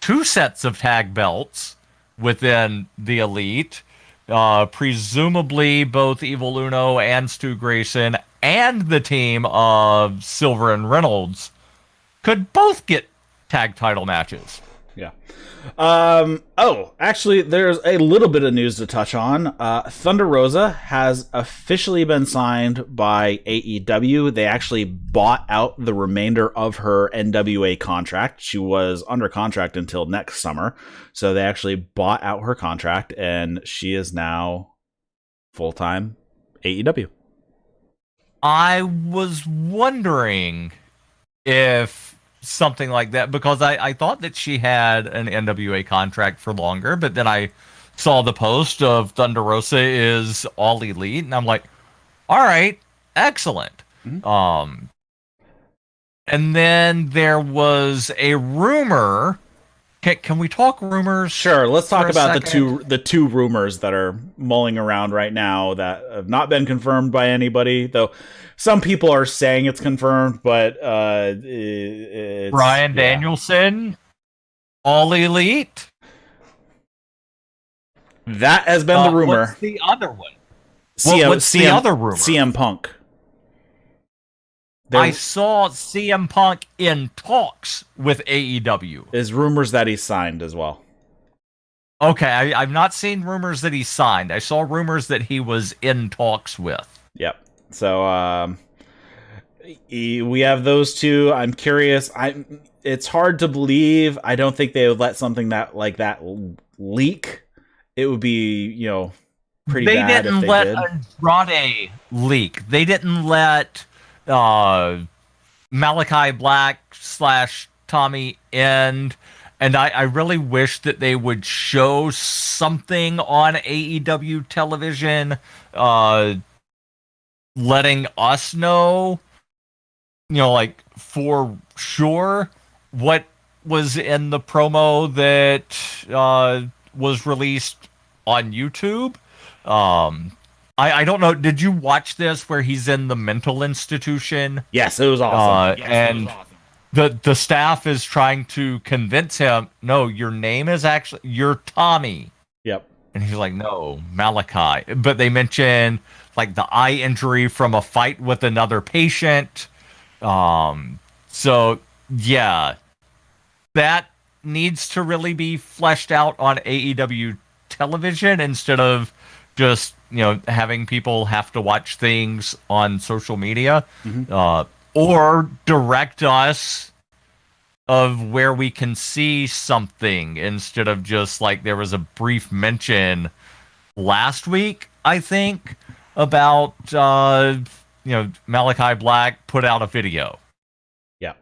2 sets of tag belts within the Elite, presumably both Evil Uno and Stu Grayson and the team of Silver and Reynolds could both get tag title matches. Yeah. Actually, there's a little bit of news to touch on. Thunder Rosa has officially been signed by AEW. They actually bought out the remainder of her NWA contract. She was under contract until next summer. So they actually bought out her contract, and she is now full-time AEW. I was wondering if something like that, because I thought that she had an NWA contract for longer, but then I saw the post of Thunder Rosa is all Elite, and I'm like, all right, excellent. Mm-hmm. And then there was a rumor. Can we talk rumors? Sure, let's talk about the two rumors that are mulling around right now that have not been confirmed by anybody, though some people are saying it's confirmed, but it's, Bryan Danielson, all Elite. That has been the rumor. What's the other one? What's the other rumor? CM Punk. I saw CM Punk in talks with AEW. There's rumors that he's signed as well. Okay, I've not seen rumors that he's signed. I saw rumors that he was in talks with. Yep. So we have those two. I'm curious. It's hard to believe. I don't think they would let something that like that leak. It would be, pretty bad if they did. They didn't let Andrade leak. They didn't let Malachi Black / Tommy End, And I really wish that they would show something on AEW television, letting us know, like for sure what was in the promo that was released on YouTube. I don't know. Did you watch this where he's in the mental institution? Yes, it was awesome. And the staff is trying to convince him, no, your name is actually, you're Tommy. Yep. And he's like, no, Malachi. But they mention like the eye injury from a fight with another patient. So yeah, that needs to really be fleshed out on AEW television instead of just, having people have to watch things on social media, or direct us of where we can see something instead of just like there was a brief mention last week, I think, about, Malachi Black put out a video. Yeah.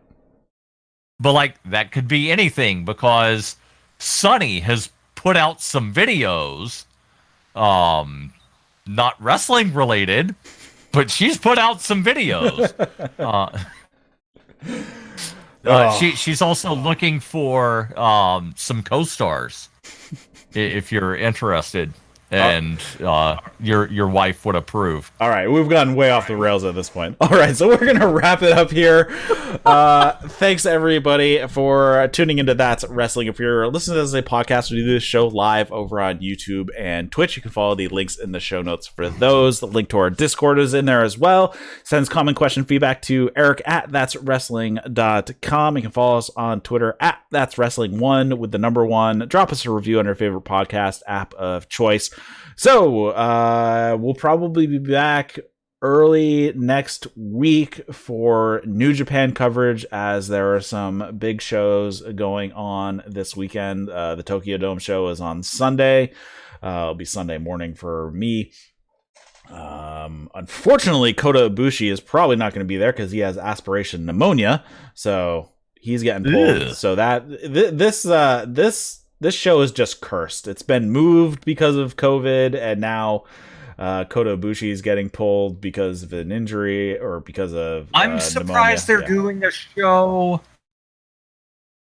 But like that could be anything because Sunny has put out some videos, not wrestling related, but she's put out some videos. She's also looking for some co-stars if you're interested. And your wife would approve. All right, we've gotten way off the rails at this point. All right, so we're gonna wrap it up here. Thanks everybody for tuning into That's Wrestling. If you're listening to this as a podcast, we do this show live over on YouTube and Twitch. You can follow the links in the show notes for those. The link to our Discord is in there as well. Sends comment, question, feedback to Eric at that'swrestling.com. You can follow us on Twitter at that'swrestling1 with the number 1. Drop us a review on your favorite podcast app of choice. So, we'll probably be back early next week for New Japan coverage as there are some big shows going on this weekend. The Tokyo Dome show is on Sunday. It'll be Sunday morning for me. Unfortunately, Kota Ibushi is probably not going to be there because he has aspiration pneumonia. So he's getting pulled. Ew. So that this show is just cursed. It's been moved because of COVID, and now Kota Ibushi is getting pulled because of an injury or because of I'm surprised they're doing a show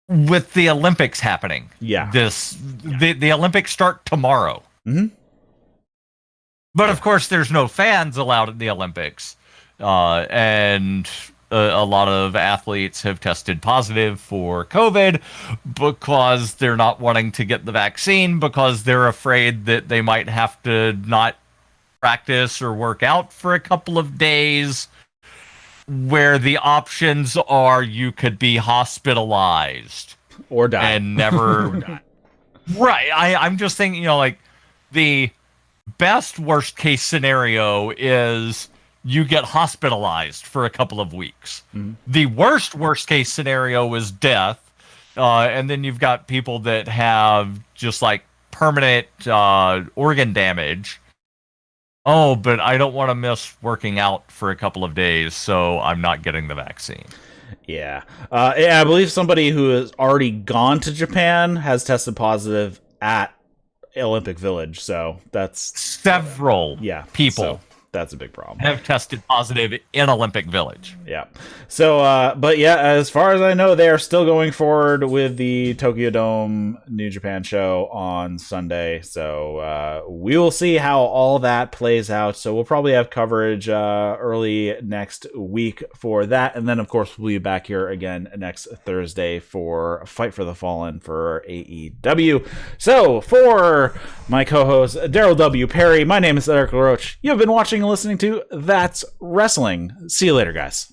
with the Olympics happening. Yeah. The Olympics start tomorrow. Mm-hmm. But of course, there's no fans allowed at the Olympics. And a lot of athletes have tested positive for COVID because they're not wanting to get the vaccine because they're afraid that they might have to not practice or work out for a couple of days, where the options are you could be hospitalized or die and never Right. I'm just thinking, like the best worst case scenario is you get hospitalized for a couple of weeks. Mm-hmm. The worst case scenario is death. And then you've got people that have just like permanent organ damage. Oh, but I don't want to miss working out for a couple of days, so I'm not getting the vaccine. Yeah. I believe somebody who has already gone to Japan has tested positive at Olympic Village. So that's several people. So that's a big problem. Have tested positive in Olympic Village. Yeah. So, but yeah, as far as I know, they are still going forward with the Tokyo Dome New Japan show on Sunday. So, we will see how all that plays out. So we'll probably have coverage, early next week for that. And then of course we'll be back here again next Thursday for Fight for the Fallen for AEW. So for my co-host, Daryl W. Perry, my name is Eric LaRoche. You've been watching and listening to That's Wrestling. See you later, guys.